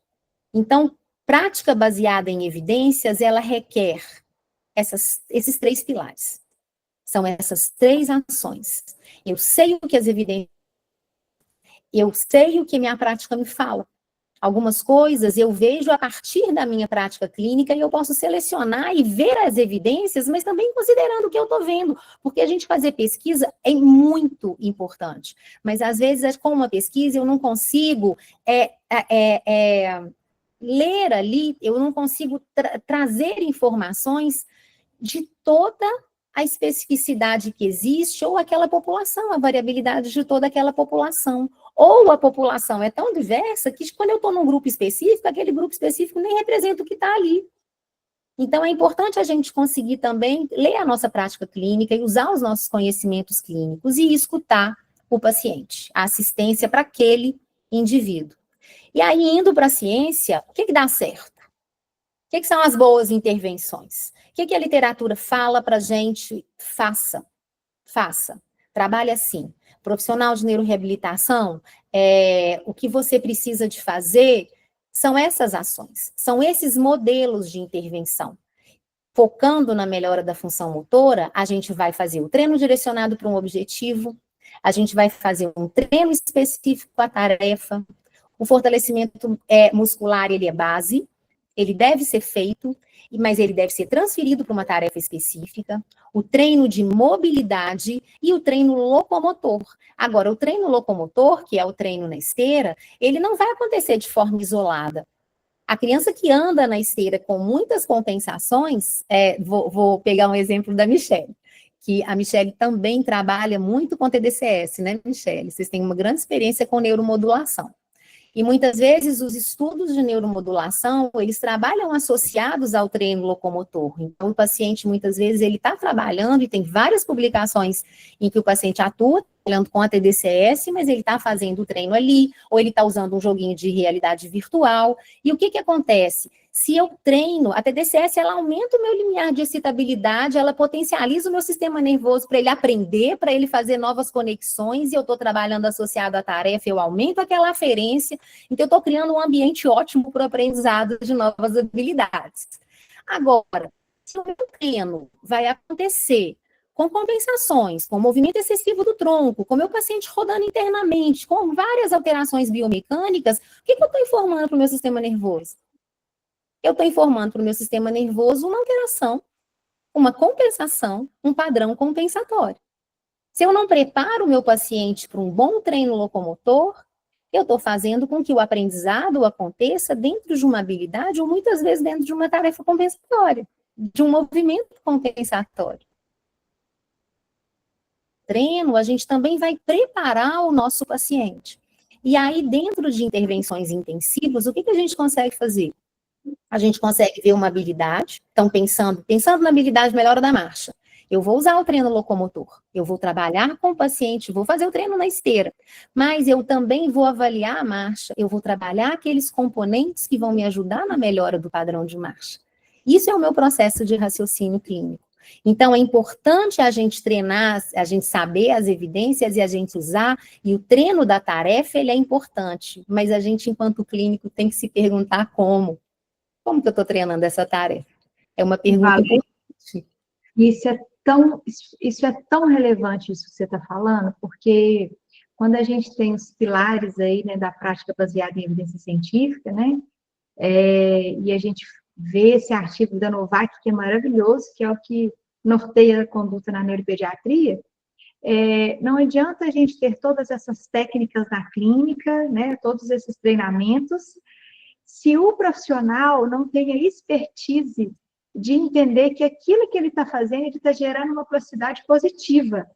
Então, prática baseada em evidências, ela requer esses 3 pilares. São essas 3 ações. Eu sei o que as evidências... Eu sei o que minha prática me fala. Algumas coisas eu vejo a partir da minha prática clínica e eu posso selecionar e ver as evidências, mas também considerando o que eu estou vendo. Porque a gente fazer pesquisa é muito importante. Mas, às vezes, com uma pesquisa, eu não consigo ler ali, eu não consigo trazer informações de toda a especificidade que existe, ou aquela população, a variabilidade de toda aquela população. Ou a população é tão diversa que quando eu estou num grupo específico, aquele grupo específico nem representa o que está ali. Então, é importante a gente conseguir também ler a nossa prática clínica e usar os nossos conhecimentos clínicos e escutar o paciente, a assistência para aquele indivíduo. E aí, indo para a ciência, o que dá certo? O que são as boas intervenções? O que a literatura fala para a gente? Faça. Trabalhe assim. Profissional de neuroreabilitação, o que você precisa de fazer são essas ações, são esses modelos de intervenção. Focando na melhora da função motora, a gente vai fazer o treino direcionado para um objetivo, a gente vai fazer um treino específico à tarefa, o fortalecimento muscular, ele é base, ele deve ser feito, mas ele deve ser transferido para uma tarefa específica, o treino de mobilidade e o treino locomotor. Agora, o treino locomotor, que é o treino na esteira, ele não vai acontecer de forma isolada. A criança que anda na esteira com muitas compensações, vou pegar um exemplo da Michelle, que a Michelle também trabalha muito com TDCS, né, Michelle? Vocês têm uma grande experiência com neuromodulação. E muitas vezes os estudos de neuromodulação, eles trabalham associados ao treino locomotor. Então, o paciente, muitas vezes, ele está trabalhando, e tem várias publicações em que o paciente atua trabalhando com a TDCS, mas ele está fazendo o treino ali, ou ele está usando um joguinho de realidade virtual. E o que que acontece? Se eu treino, a TDCS, ela aumenta o meu limiar de excitabilidade, ela potencializa o meu sistema nervoso para ele aprender, para ele fazer novas conexões, e eu estou trabalhando associado à tarefa, eu aumento aquela aferência, então eu estou criando um ambiente ótimo para o aprendizado de novas habilidades. Agora, se o meu treino vai acontecer com compensações, com movimento excessivo do tronco, com meu paciente rodando internamente, com várias alterações biomecânicas, o que eu estou informando para o meu sistema nervoso? Eu estou informando para o meu sistema nervoso uma alteração, uma compensação, um padrão compensatório. Se eu não preparo o meu paciente para um bom treino locomotor, eu estou fazendo com que o aprendizado aconteça dentro de uma habilidade ou muitas vezes dentro de uma tarefa compensatória, de um movimento compensatório. Treino, a gente também vai preparar o nosso paciente. E aí, dentro de intervenções intensivas, o que a gente consegue fazer? A gente consegue ver uma habilidade, então pensando na habilidade melhora da marcha. Eu vou usar o treino locomotor, eu vou trabalhar com o paciente, vou fazer o treino na esteira, mas eu também vou avaliar a marcha, eu vou trabalhar aqueles componentes que vão me ajudar na melhora do padrão de marcha. Isso é o meu processo de raciocínio clínico. Então, é importante a gente treinar, a gente saber as evidências e a gente usar, e o treino da tarefa, ele é importante, mas a gente, enquanto clínico, tem que se perguntar como. Como que eu estou treinando essa tarefa? É uma pergunta importante. Isso é tão relevante, isso que você está falando, porque quando a gente tem os pilares aí, né, da prática baseada em evidência científica, né, e a gente vê esse artigo da Novak, que é maravilhoso, que é o que norteia a conduta na neuropediatria, não adianta a gente ter todas essas técnicas na clínica, né, todos esses treinamentos, se o profissional não tem a expertise de entender que aquilo que ele está fazendo, ele está gerando uma plasticidade positiva.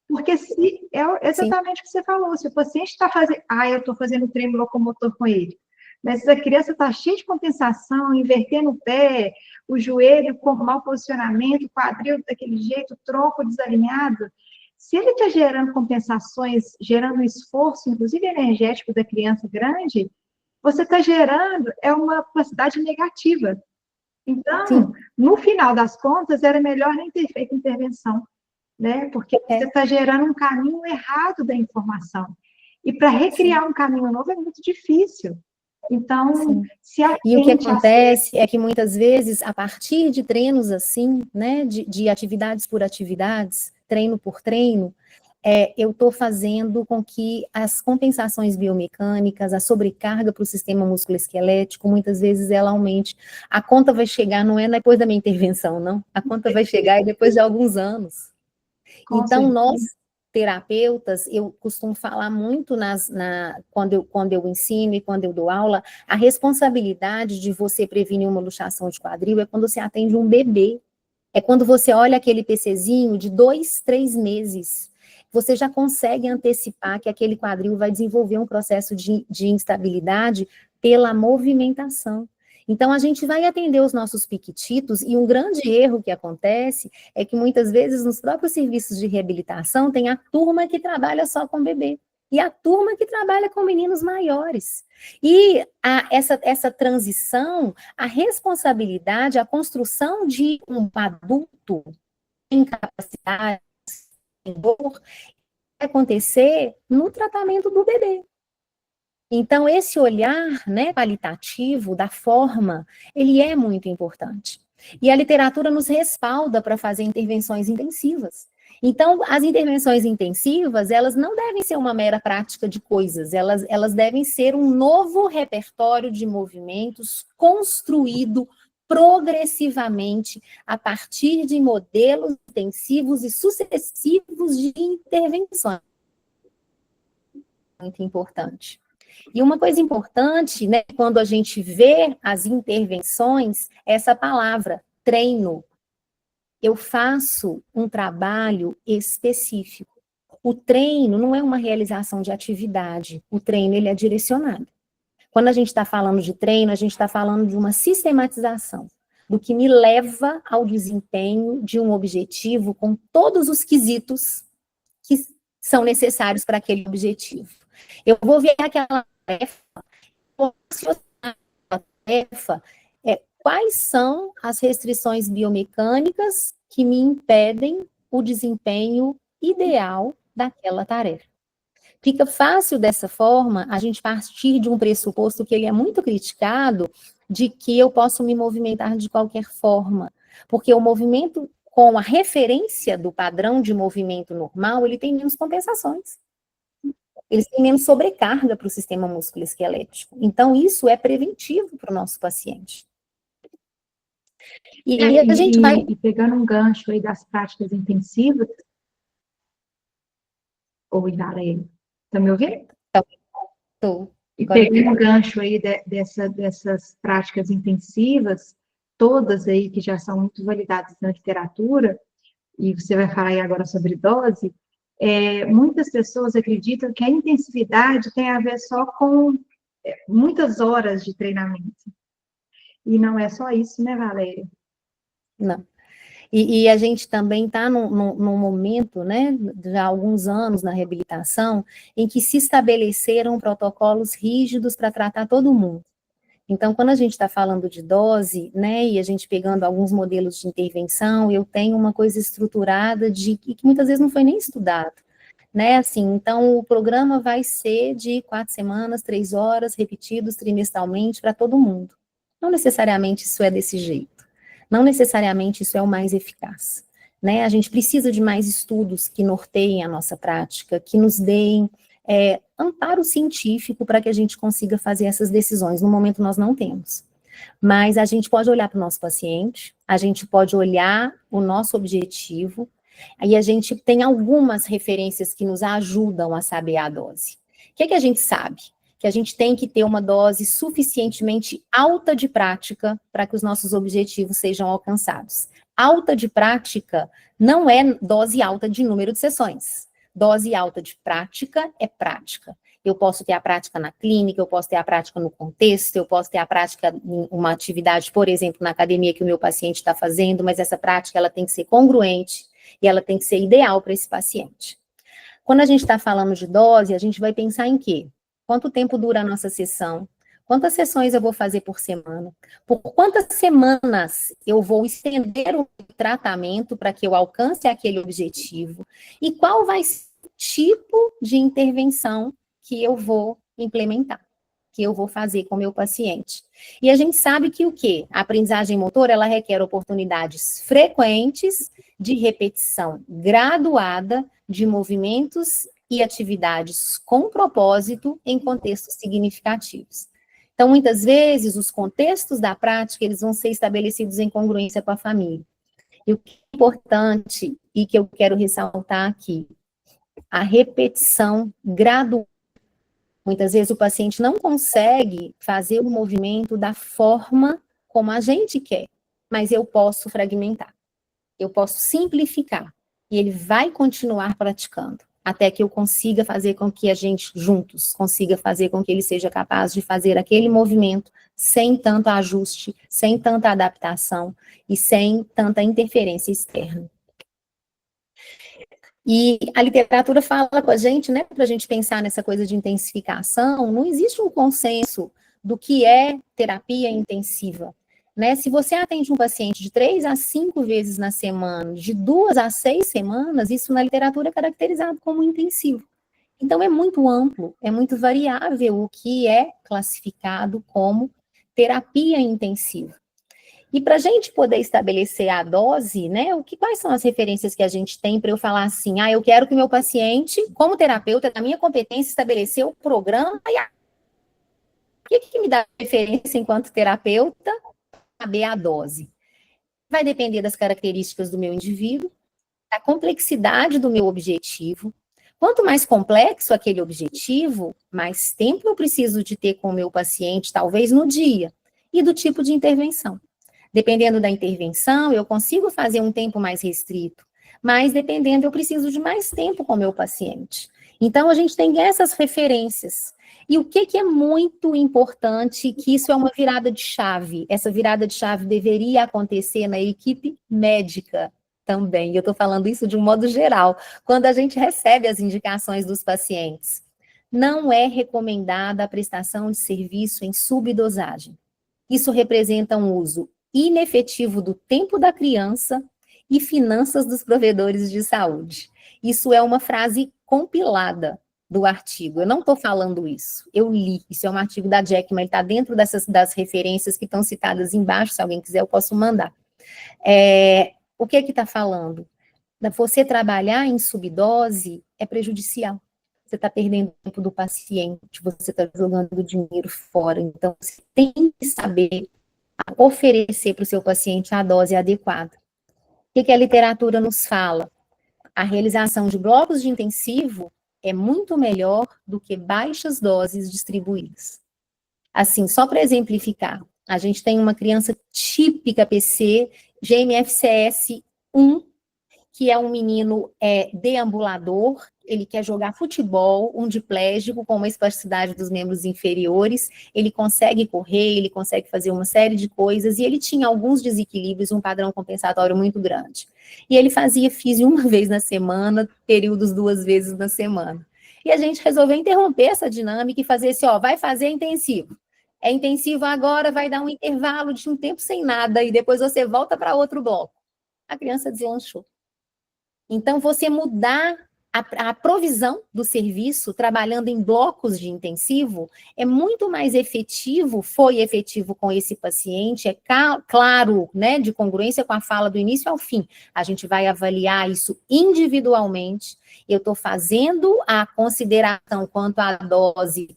Porque é exatamente o que você falou, se o paciente está fazendo, eu estou fazendo treino locomotor com ele, mas a criança está cheia de compensação, invertendo o pé, o joelho com mau posicionamento, o quadril daquele jeito, o tronco desalinhado, se ele está gerando compensações, gerando um esforço, inclusive energético da criança grande, você está gerando uma plasticidade negativa. Então, sim, no final das contas, era melhor nem ter feito intervenção, né? Porque você está gerando um caminho errado da informação. E para recriar um caminho novo é muito difícil. Então, e o que acontece é que muitas vezes, a partir de treinos assim, né, de atividades por atividades, treino por treino, eu estou fazendo com que as compensações biomecânicas, a sobrecarga para o sistema musculoesquelético, muitas vezes ela aumente. A conta vai chegar, não é depois da minha intervenção, não. A conta vai chegar depois de alguns anos. Então, nós, terapeutas, eu costumo falar muito quando eu ensino e quando eu dou aula, a responsabilidade de você prevenir uma luxação de quadril é quando você atende um bebê. É quando você olha aquele PCzinho de 2, 3 meses, você já consegue antecipar que aquele quadril vai desenvolver um processo de instabilidade pela movimentação. Então, a gente vai atender os nossos piquititos, e um grande erro que acontece é que muitas vezes nos próprios serviços de reabilitação tem a turma que trabalha só com bebê, e a turma que trabalha com meninos maiores. E essa transição, a responsabilidade, a construção de um adulto em capacidade, em dor, vai acontecer no tratamento do bebê. Então, esse olhar, né, qualitativo da forma, ele é muito importante. E a literatura nos respalda para fazer intervenções intensivas. Então, as intervenções intensivas, elas não devem ser uma mera prática de coisas, elas devem ser um novo repertório de movimentos construído progressivamente a partir de modelos intensivos e sucessivos de intervenções. Muito importante. E uma coisa importante, né, quando a gente vê as intervenções, essa palavra, treino. Eu faço um trabalho específico. O treino não é uma realização de atividade, o treino ele é direcionado. Quando a gente está falando de treino, a gente está falando de uma sistematização, do que me leva ao desempenho de um objetivo com todos os quesitos que são necessários para aquele objetivo. Eu vou ver aquela tarefa, quais são as restrições biomecânicas que me impedem o desempenho ideal daquela tarefa. Fica fácil dessa forma a gente partir de um pressuposto que ele é muito criticado, de que eu posso me movimentar de qualquer forma, porque o movimento com a referência do padrão de movimento normal, ele tem menos compensações. Eles têm menos sobrecarga para o sistema musculoesquelético. Então, isso é preventivo para o nosso paciente. E a gente vai... E pegando um gancho aí das práticas intensivas, ou Idarei, está me ouvindo? Estou. E pegando um gancho aí dessas práticas intensivas, todas aí que já são muito validadas na literatura, e você vai falar aí agora sobre dose, muitas pessoas acreditam que a intensividade tem a ver só com muitas horas de treinamento. E não é só isso, né, Valéria? Não. E a gente também está num momento, né, já há alguns anos na reabilitação, em que se estabeleceram protocolos rígidos para tratar todo mundo. Então, quando a gente está falando de dose, né, e a gente pegando alguns modelos de intervenção, eu tenho uma coisa estruturada e que muitas vezes não foi nem estudado, né, assim, então o programa vai ser de 4 semanas, 3 horas, repetidos trimestralmente para todo mundo. Não necessariamente isso é desse jeito. Não necessariamente isso é o mais eficaz, né? A gente precisa de mais estudos que norteiem a nossa prática, que nos deem amparo científico para que a gente consiga fazer essas decisões. No momento nós não temos. Mas a gente pode olhar para o nosso paciente, a gente pode olhar o nosso objetivo, aí a gente tem algumas referências que nos ajudam a saber a dose. O que a gente sabe? Que a gente tem que ter uma dose suficientemente alta de prática para que os nossos objetivos sejam alcançados. Alta de prática não é dose alta de número de sessões. Dose alta de prática é prática. Eu posso ter a prática na clínica, eu posso ter a prática no contexto, eu posso ter a prática em uma atividade, por exemplo, na academia que o meu paciente está fazendo, mas essa prática ela tem que ser congruente e ela tem que ser ideal para esse paciente. Quando a gente está falando de dose, a gente vai pensar em quê? Quanto tempo dura a nossa sessão? Quantas sessões eu vou fazer por semana? Por quantas semanas eu vou estender o tratamento para que eu alcance aquele objetivo? E qual vai ser o tipo de intervenção que eu vou implementar, que eu vou fazer com o meu paciente? E a gente sabe que o quê? A aprendizagem motora, ela requer oportunidades frequentes de repetição graduada de movimentos e atividades com propósito em contextos significativos. Então, muitas vezes, os contextos da prática, eles vão ser estabelecidos em congruência com a família. E o que é importante, e que eu quero ressaltar aqui, a repetição gradual. Muitas vezes o paciente não consegue fazer o movimento da forma como a gente quer, mas eu posso fragmentar, eu posso simplificar, e ele vai continuar praticando, até que eu consiga fazer com que a gente, juntos, consiga fazer com que ele seja capaz de fazer aquele movimento sem tanto ajuste, sem tanta adaptação e sem tanta interferência externa. E a literatura fala com a gente, né, para a gente pensar nessa coisa de intensificação, não existe um consenso do que é terapia intensiva. Né? Se você atende um paciente de 3 a 5 vezes na semana, de 2 a 6 semanas, isso na literatura é caracterizado como intensivo. Então, é muito amplo, é muito variável o que é classificado como terapia intensiva. E para a gente poder estabelecer a dose, né, quais são as referências que a gente tem para eu falar assim, eu quero que o meu paciente, como terapeuta, da minha competência, estabelecer o programa, o que me dá referência enquanto terapeuta? Saber a dose. Vai depender das características do meu indivíduo, da complexidade do meu objetivo. Quanto mais complexo aquele objetivo, mais tempo eu preciso de ter com o meu paciente, talvez no dia, e do tipo de intervenção. Dependendo da intervenção, eu consigo fazer um tempo mais restrito, mas dependendo, eu preciso de mais tempo com o meu paciente. Então, a gente tem essas referências. E o que é muito importante, que isso é uma virada de chave. Essa virada de chave deveria acontecer na equipe médica também. Eu estou falando isso de um modo geral. Quando a gente recebe as indicações dos pacientes, não é recomendada a prestação de serviço em subdosagem. Isso representa um uso inefetivo do tempo da criança e finanças dos provedores de saúde. Isso é uma frase compilada do artigo. Eu não estou falando isso, eu li. Isso é um artigo da Jackman, ele está dentro das referências que estão citadas embaixo, se alguém quiser eu posso mandar. O que está falando? Você trabalhar em subdose é prejudicial. Você está perdendo o tempo do paciente, você está jogando dinheiro fora. Então, você tem que saber oferecer para o seu paciente a dose adequada. O que a literatura nos fala? A realização de blocos de intensivo é muito melhor do que baixas doses distribuídas. Assim, só para exemplificar, a gente tem uma criança típica PC, GMFCS 1, que é um menino deambulador, ele quer jogar futebol, um diplégico com uma espasticidade dos membros inferiores, ele consegue correr, ele consegue fazer uma série de coisas, e ele tinha alguns desequilíbrios, um padrão compensatório muito grande. E ele fazia físio uma vez na semana, períodos 2 vezes na semana. E a gente resolveu interromper essa dinâmica e fazer assim, vai fazer intensivo. É intensivo agora, vai dar um intervalo de um tempo sem nada, e depois você volta para outro bloco. A criança deslanchou. Então, você mudar a provisão do serviço, trabalhando em blocos de intensivo, é muito mais efetivo, foi efetivo com esse paciente, claro, né, de congruência com a fala do início ao fim. A gente vai avaliar isso individualmente. Eu estou fazendo a consideração quanto à dose,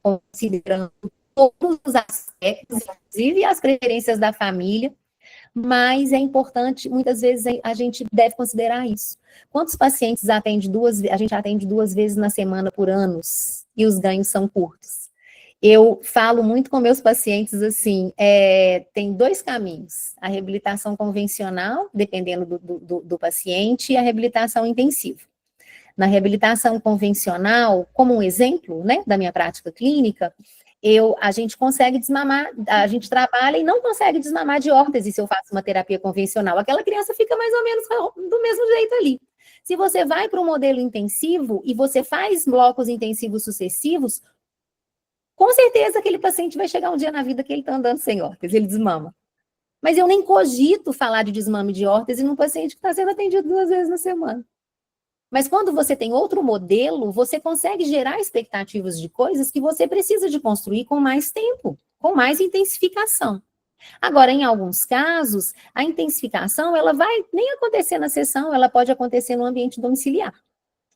considerando todos os aspectos, inclusive as preferências da família, mas é importante, muitas vezes a gente deve considerar isso. Quantos pacientes a gente atende 2 vezes na semana por anos, e os ganhos são curtos? Eu falo muito com meus pacientes assim, tem 2 caminhos, a reabilitação convencional, dependendo do paciente, e a reabilitação intensiva. Na reabilitação convencional, como um exemplo, né, da minha prática clínica, a gente consegue desmamar, a gente trabalha e não consegue desmamar de órtese se eu faço uma terapia convencional. Aquela criança fica mais ou menos do mesmo jeito ali. Se você vai para um modelo intensivo e você faz blocos intensivos sucessivos, com certeza aquele paciente vai chegar um dia na vida que ele está andando sem órtese, ele desmama. Mas eu nem cogito falar de desmame de órtese num paciente que está sendo atendido 2 vezes na semana. Mas quando você tem outro modelo, você consegue gerar expectativas de coisas que você precisa de construir com mais tempo, com mais intensificação. Agora, em alguns casos, a intensificação, ela vai nem acontecer na sessão, ela pode acontecer no ambiente domiciliar.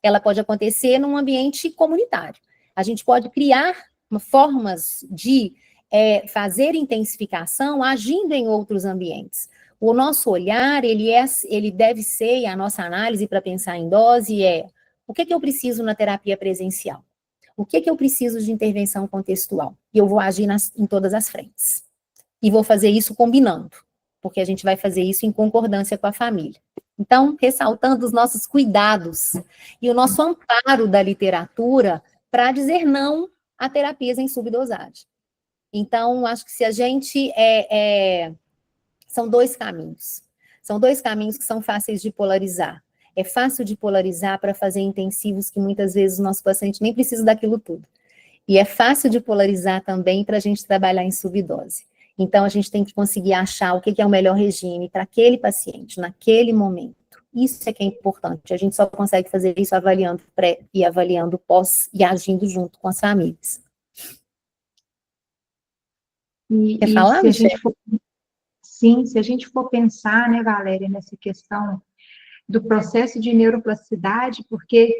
Ela pode acontecer num ambiente comunitário. A gente pode criar formas de fazer intensificação agindo em outros ambientes. O nosso olhar, ele deve ser, e a nossa análise para pensar em dose o que eu preciso na terapia presencial? O que eu preciso de intervenção contextual? E eu vou agir em todas as frentes. E vou fazer isso combinando, porque a gente vai fazer isso em concordância com a família. Então, ressaltando os nossos cuidados e o nosso amparo da literatura para dizer não a terapias em subdosagem. Então, acho que se a gente são 2 caminhos. São 2 caminhos que são fáceis de polarizar. É fácil de polarizar para fazer intensivos que muitas vezes o nosso paciente nem precisa daquilo tudo. E é fácil de polarizar também para a gente trabalhar em subdose. Então, a gente tem que conseguir achar o que é o melhor regime para aquele paciente, naquele momento. Isso é que é importante. A gente só consegue fazer isso avaliando pré e avaliando pós e agindo junto com as famílias. Quer falar, Michele? Sim, se a gente for pensar, né, Valéria, nessa questão do processo de neuroplasticidade, porque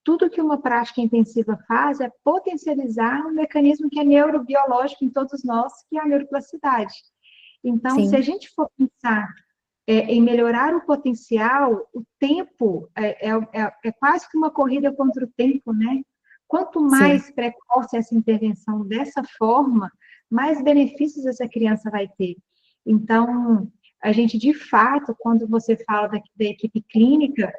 tudo que uma prática intensiva faz é potencializar um mecanismo que é neurobiológico em todos nós, que é a neuroplasticidade. Então, Sim. Se a gente for pensar em melhorar o potencial, o tempo é quase que uma corrida contra o tempo, né? Quanto mais precoce essa intervenção dessa forma, mais benefícios essa criança vai ter. Então, a gente, de fato, quando você fala da equipe clínica,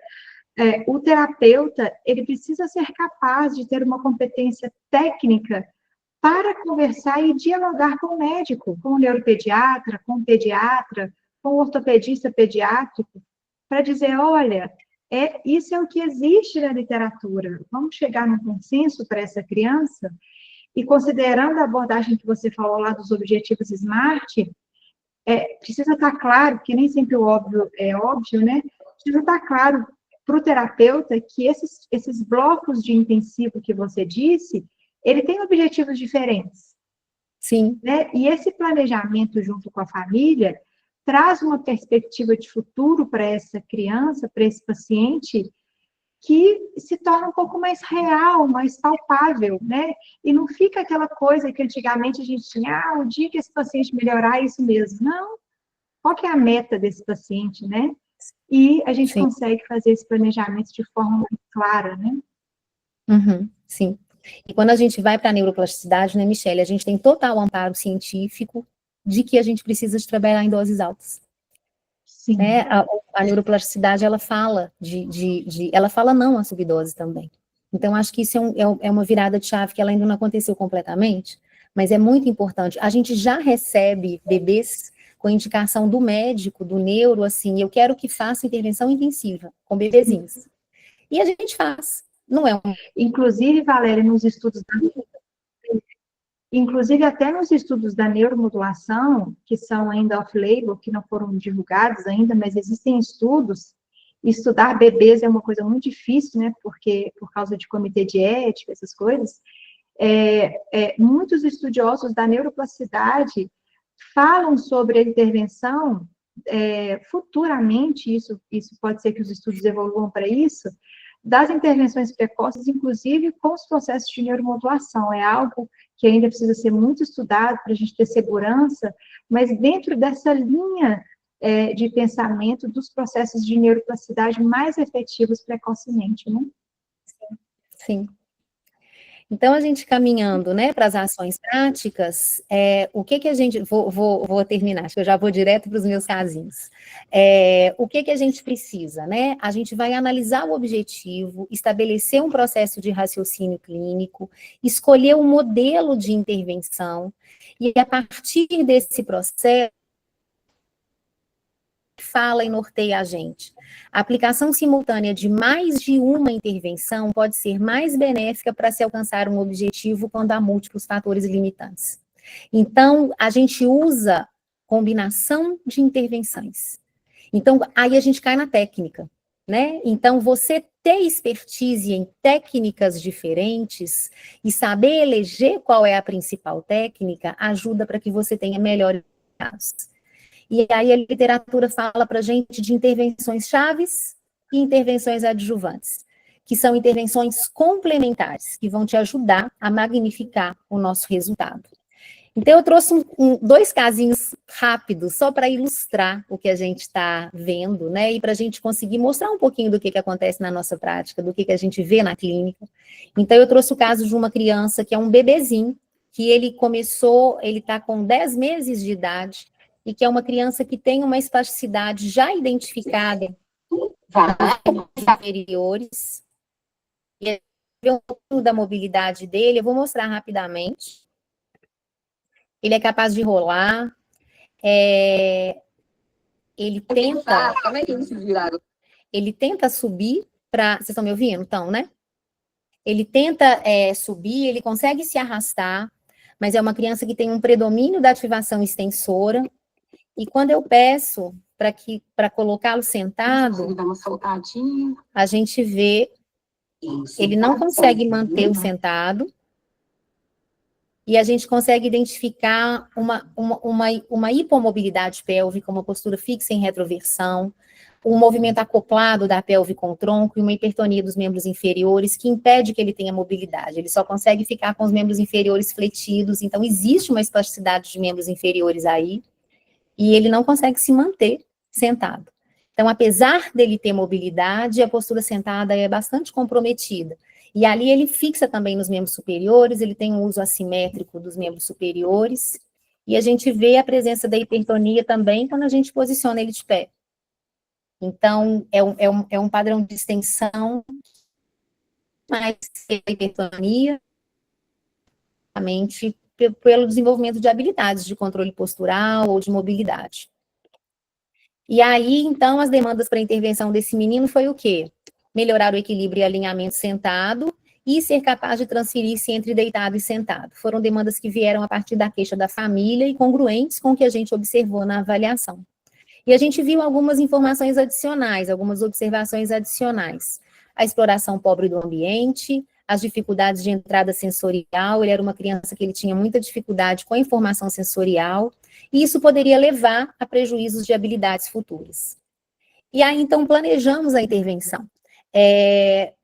o terapeuta, ele precisa ser capaz de ter uma competência técnica para conversar e dialogar com o médico, com o neuropediatra, com o pediatra, com o ortopedista pediátrico, para dizer, olha, isso é o que existe na literatura, vamos chegar num consenso para essa criança, e considerando a abordagem que você falou lá dos objetivos SMART, precisa estar claro, porque nem sempre o óbvio é óbvio, né? Precisa estar claro para o terapeuta que esses blocos de intensivo que você disse, ele tem objetivos diferentes. Sim. Né? E esse planejamento junto com a família traz uma perspectiva de futuro para essa criança, para esse paciente, que se torna um pouco mais real, mais palpável, né? E não fica aquela coisa que antigamente a gente tinha, o dia que esse paciente melhorar, é isso mesmo. Não. Qual que é a meta desse paciente, né? E a gente consegue fazer esse planejamento de forma muito clara, né? Uhum, sim. E quando a gente vai para a neuroplasticidade, né, Michele, a gente tem total amparo científico de que a gente precisa de trabalhar em doses altas. Sim. Né? A neuroplasticidade, ela fala ela fala não à subdose também. Então, acho que isso é uma virada de chave que ela ainda não aconteceu completamente, mas é muito importante. A gente já recebe bebês com indicação do médico, do neuro, assim, eu quero que faça intervenção intensiva com bebezinhos. E a gente faz. Não é um... Inclusive, Valéria, inclusive até nos estudos da neuromodulação, que são ainda off-label, que não foram divulgados ainda, mas existem estudos, estudar bebês é uma coisa muito difícil, né, porque por causa de comitê de ética, essas coisas, muitos estudiosos da neuroplasticidade falam sobre a intervenção, futuramente, isso pode ser que os estudos evoluam para isso, das intervenções precoces, inclusive com os processos de neuromodulação. É algo que ainda precisa ser muito estudado para a gente ter segurança, mas dentro dessa linha de pensamento dos processos de neuroplasticidade mais efetivos precocemente, né? Sim. Então, a gente caminhando, né, para as ações práticas, o que a gente... Vou terminar, acho que eu já vou direto para os meus casinhos. O que a gente precisa, né? A gente vai analisar o objetivo, estabelecer um processo de raciocínio clínico, escolher um modelo de intervenção, e a partir desse processo, fala e norteia a gente. A aplicação simultânea de mais de uma intervenção pode ser mais benéfica para se alcançar um objetivo quando há múltiplos fatores limitantes. Então, a gente usa combinação de intervenções. Então, aí a gente cai na técnica, né? Então, você ter expertise em técnicas diferentes e saber eleger qual é a principal técnica ajuda para que você tenha melhores resultados. E aí a literatura fala para a gente de intervenções chaves e intervenções adjuvantes, que são intervenções complementares, que vão te ajudar a magnificar o nosso resultado. Então, eu trouxe dois casinhos rápidos, só para ilustrar o que a gente está vendo, né? E para a gente conseguir mostrar um pouquinho do que acontece na nossa prática, do que a gente vê na clínica. Então, eu trouxe o caso de uma criança que é um bebezinho, que ele está com 10 meses de idade, e que é uma criança que tem uma espasticidade já identificada nos inferiores. E ver um pouquinho da mobilidade dele, eu vou mostrar rapidamente. Ele é capaz de rolar, ele tenta subir para... Vocês estão me ouvindo? Então, né? Ele tenta subir, ele consegue se arrastar, mas é uma criança que tem um predomínio da ativação extensora. E quando eu peço para colocá-lo sentado, a gente vê, ele não consegue manter o sentado, e a gente consegue identificar uma hipomobilidade pélvica, uma postura fixa em retroversão, um movimento acoplado da pelve com o tronco e uma hipertonia dos membros inferiores que impede que ele tenha mobilidade. Ele só consegue ficar com os membros inferiores fletidos, então existe uma espasticidade de membros inferiores aí, e ele não consegue se manter sentado. Então, apesar dele ter mobilidade, a postura sentada é bastante comprometida. E ali ele fixa também nos membros superiores, ele tem um uso assimétrico dos membros superiores, e a gente vê a presença da hipertonia também quando a gente posiciona ele de pé. Então, é um padrão de extensão, mas a hipertonia, realmente, pelo desenvolvimento de habilidades de controle postural ou de mobilidade. E aí, então, as demandas para intervenção desse menino foi o quê? Melhorar o equilíbrio e alinhamento sentado e ser capaz de transferir-se entre deitado e sentado. Foram demandas que vieram a partir da queixa da família e congruentes com o que a gente observou na avaliação. E a gente viu algumas informações adicionais, algumas observações adicionais. A exploração pobre do ambiente, as dificuldades de entrada sensorial, ele era uma criança que ele tinha muita dificuldade com a informação sensorial, e isso poderia levar a prejuízos de habilidades futuras. E aí, então, planejamos a intervenção.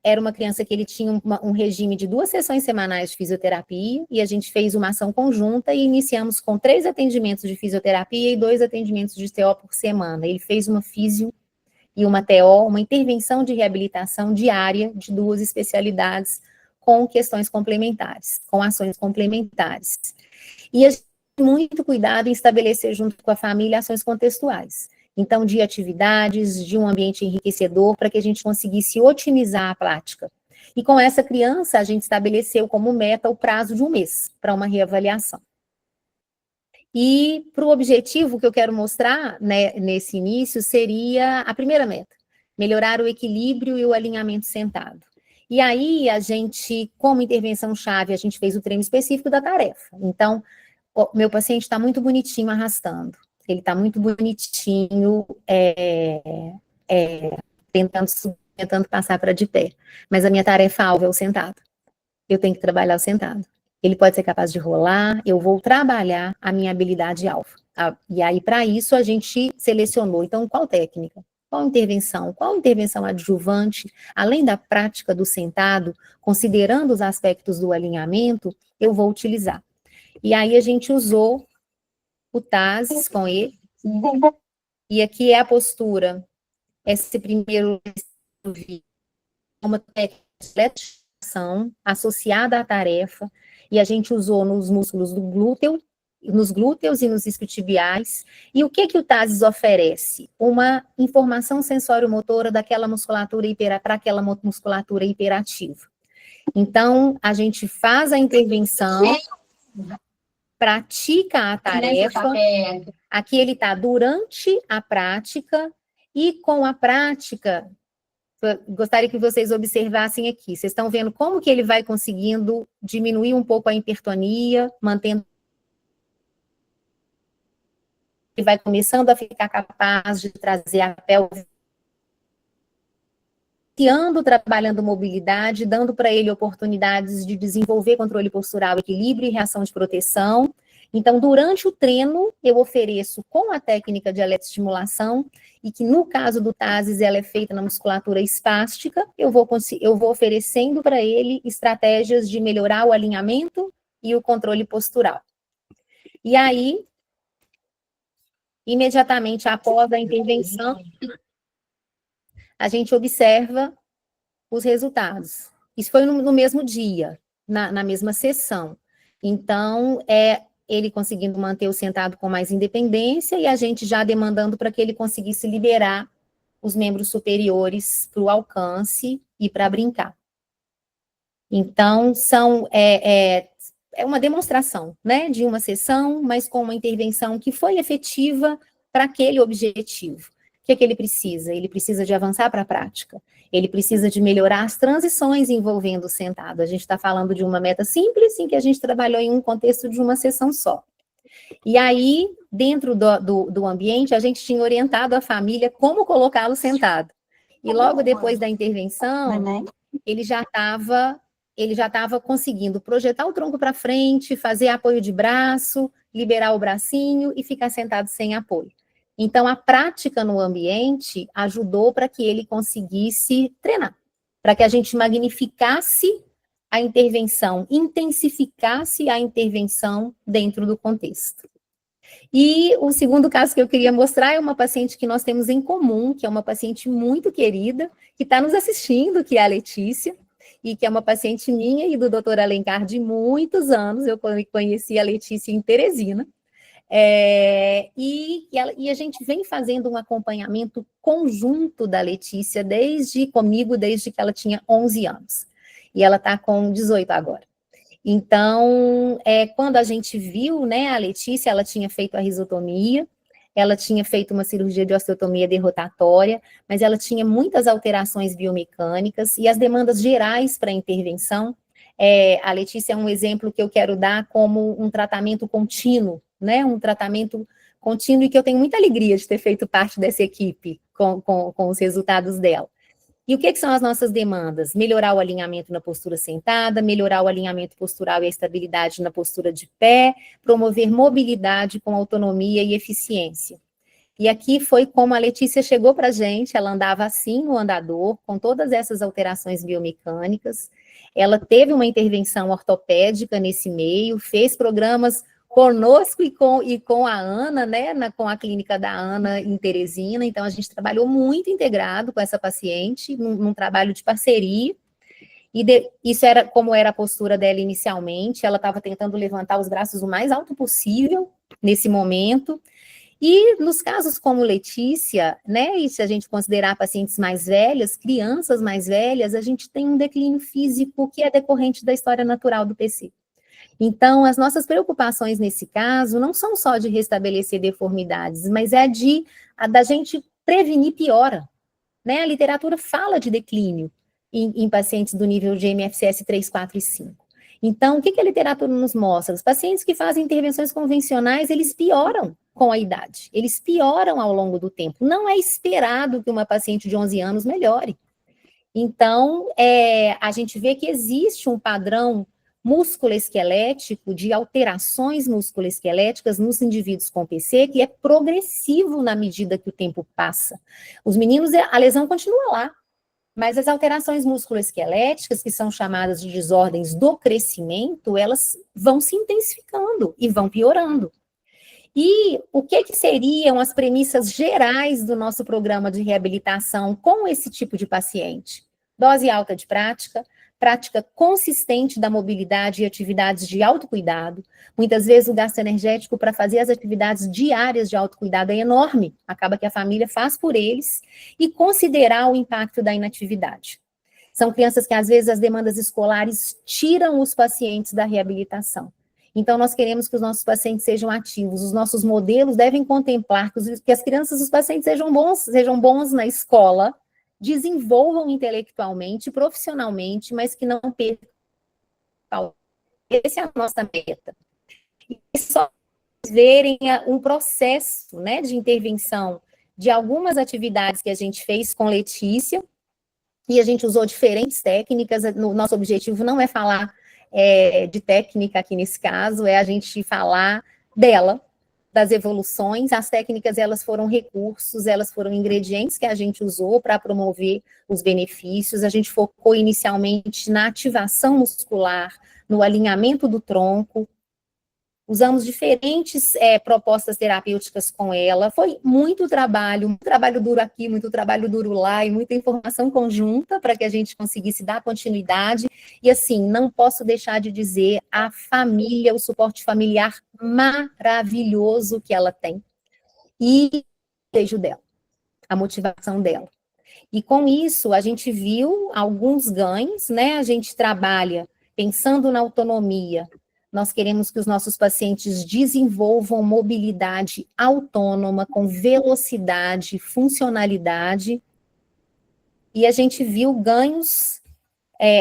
Era uma criança que ele tinha um regime de 2 sessões semanais de fisioterapia, e a gente fez uma ação conjunta e iniciamos com 3 atendimentos de fisioterapia e 2 atendimentos de TO por semana. Ele fez uma fisio e uma TO, uma intervenção de reabilitação diária de 2 especialidades com questões complementares, com ações complementares. E a gente tem muito cuidado em estabelecer junto com a família ações contextuais. Então, de atividades, de um ambiente enriquecedor, para que a gente conseguisse otimizar a prática. E com essa criança, a gente estabeleceu como meta o prazo de 1 mês para uma reavaliação. E para o objetivo que eu quero mostrar, né, nesse início, seria a primeira meta, melhorar o equilíbrio e o alinhamento sentado. E aí, a gente, como intervenção-chave, a gente fez o treino específico da tarefa. Então, o meu paciente está muito bonitinho arrastando. Ele está muito bonitinho, tentando passar para de pé. Mas a minha tarefa-alvo é o sentado. Eu tenho que trabalhar o sentado. Ele pode ser capaz de rolar, eu vou trabalhar a minha habilidade-alvo. E aí, para isso, a gente selecionou, então, qual técnica? Qual intervenção adjuvante, além da prática do sentado, considerando os aspectos do alinhamento, eu vou utilizar. E aí, a gente usou o TASES com ele, e aqui é a postura, esse primeiro uma técnica de eletrificação associada à tarefa, e a gente usou nos músculos do glúteo, nos glúteos e nos isquiotibiais. E o que o TASES oferece? Uma informação sensório-motora daquela musculatura para aquela musculatura hiperativa. Então, a gente faz a intervenção, pratica a tarefa, aqui ele está durante a prática, e com a prática, gostaria que vocês observassem aqui, vocês estão vendo como que ele vai conseguindo diminuir um pouco a hipertonia, mantendo, ele vai começando a ficar capaz de trazer a pelve, trabalhando mobilidade, dando para ele oportunidades de desenvolver controle postural, equilíbrio e reação de proteção. Então, durante o treino, eu ofereço com a técnica de eletroestimulação, e que no caso do TASES, ela é feita na musculatura espástica, eu vou oferecendo para ele estratégias de melhorar o alinhamento e o controle postural. E aí, imediatamente após a intervenção, a gente observa os resultados. Isso foi no mesmo dia, na mesma sessão. Então, ele conseguindo manter o sentado com mais independência, e a gente já demandando para que ele conseguisse liberar os membros superiores para o alcance e para brincar. Então, é uma demonstração, né, de uma sessão, mas com uma intervenção que foi efetiva para aquele objetivo. O que ele precisa? Ele precisa de avançar para a prática. Ele precisa de melhorar as transições envolvendo o sentado. A gente está falando de uma meta simples, em que a gente trabalhou em um contexto de uma sessão só. E aí, dentro do ambiente, a gente tinha orientado a família como colocá-lo sentado. E logo depois da intervenção, ele já estava conseguindo projetar o tronco para frente, fazer apoio de braço, liberar o bracinho e ficar sentado sem apoio. Então, a prática no ambiente ajudou para que ele conseguisse treinar, para que a gente magnificasse a intervenção, intensificasse a intervenção dentro do contexto. E o segundo caso que eu queria mostrar é uma paciente que nós temos em comum, que é uma paciente muito querida, que está nos assistindo, que é a Letícia, e que é uma paciente minha e do Dr. Alencar de muitos anos. Eu conheci a Letícia em Teresina. E a gente vem fazendo um acompanhamento conjunto da Letícia comigo desde que ela tinha 11 anos. E ela está com 18 agora. Então, quando a gente viu, né, a Letícia, ela tinha feito a risotomia, ela tinha feito uma cirurgia de osteotomia derrotatória, mas ela tinha muitas alterações biomecânicas e as demandas gerais para a intervenção. A Letícia é um exemplo que eu quero dar como um tratamento contínuo, né? Um tratamento contínuo e que eu tenho muita alegria de ter feito parte dessa equipe com os resultados dela. E o que são as nossas demandas? Melhorar o alinhamento na postura sentada, melhorar o alinhamento postural e a estabilidade na postura de pé, promover mobilidade com autonomia e eficiência. E aqui foi como a Letícia chegou para a gente, ela andava assim no andador, com todas essas alterações biomecânicas, ela teve uma intervenção ortopédica nesse meio, fez programas conosco e com a Ana, né, com a clínica da Ana em Teresina, então a gente trabalhou muito integrado com essa paciente, num trabalho de parceria, e isso era como era a postura dela inicialmente, ela estava tentando levantar os braços o mais alto possível nesse momento, e nos casos como Letícia, né, e se a gente considerar pacientes mais velhas, crianças mais velhas, a gente tem um declínio físico que é decorrente da história natural do PC. Então, as nossas preocupações nesse caso não são só de restabelecer deformidades, mas da gente prevenir piora, né? A literatura fala de declínio em pacientes do nível de MFCS 3, 4 e 5. Então, o que a literatura nos mostra? Os pacientes que fazem intervenções convencionais, eles pioram com a idade, eles pioram ao longo do tempo. Não é esperado que uma paciente de 11 anos melhore. Então, a gente vê que existe um padrão músculo-esquelético, de alterações músculo-esqueléticas nos indivíduos com PC, que é progressivo na medida que o tempo passa. Os meninos, a lesão continua lá, mas as alterações músculo-esqueléticas, que são chamadas de desordens do crescimento, elas vão se intensificando e vão piorando. E o que seriam as premissas gerais do nosso programa de reabilitação com esse tipo de paciente? Dose alta de prática consistente da mobilidade e atividades de autocuidado. Muitas vezes o gasto energético para fazer as atividades diárias de autocuidado é enorme, acaba que a família faz por eles, e considerar o impacto da inatividade. São crianças que às vezes as demandas escolares tiram os pacientes da reabilitação. Então, nós queremos que os nossos pacientes sejam ativos, os nossos modelos devem contemplar que as crianças, os pacientes sejam bons na escola, desenvolvam intelectualmente, profissionalmente, mas que não percam. Essa é a nossa meta. E só verem um processo, né, de intervenção de algumas atividades que a gente fez com Letícia, e a gente usou diferentes técnicas. Nosso objetivo não é falar de técnica aqui nesse caso, é a gente falar dela, das evoluções. As técnicas, elas foram recursos, elas foram ingredientes que a gente usou para promover os benefícios. A gente focou inicialmente na ativação muscular, no alinhamento do tronco, usamos diferentes propostas terapêuticas com ela. Foi muito trabalho duro aqui, muito trabalho duro lá, e muita informação conjunta para que a gente conseguisse dar continuidade. E assim, não posso deixar de dizer a família, o suporte familiar maravilhoso que ela tem. E o desejo dela, a motivação dela. E com isso, a gente viu alguns ganhos, né? A gente trabalha pensando na autonomia. Nós queremos que os nossos pacientes desenvolvam mobilidade autônoma, com velocidade, funcionalidade, e a gente viu ganhos,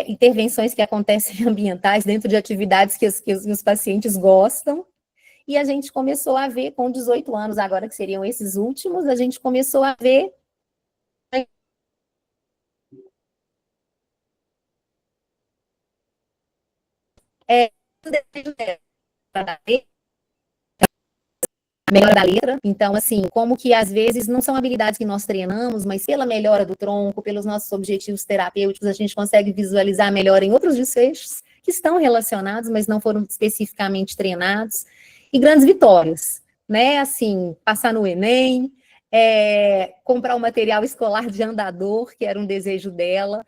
intervenções que acontecem ambientais dentro de atividades que os pacientes gostam, e a gente começou a ver, com 18 anos agora, que seriam esses últimos, a gente começou a ver melhora da letra. Então, assim, como que às vezes não são habilidades que nós treinamos, mas pela melhora do tronco, pelos nossos objetivos terapêuticos, a gente consegue visualizar a melhora em outros desfechos que estão relacionados, mas não foram especificamente treinados, e grandes vitórias, né? Assim, passar no Enem, comprar um material escolar de andador, que era um desejo dela.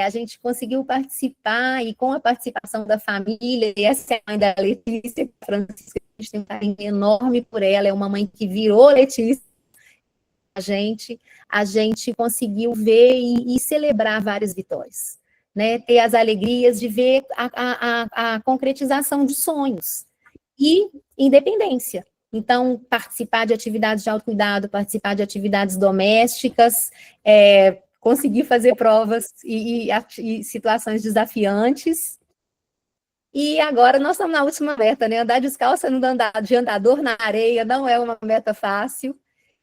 A gente conseguiu participar, e com a participação da família, e essa é a mãe da Letícia, Francisca, a gente tem um carinho enorme por ela, é uma mãe que virou Letícia, a gente conseguiu ver e celebrar várias vitórias, né? Ter as alegrias de ver a concretização de sonhos, e independência, Então, participar de atividades de autocuidado, participar de atividades domésticas, conseguir fazer provas e situações desafiantes. E agora nós estamos na última meta, né? Andar descalça de andador na areia não é uma meta fácil.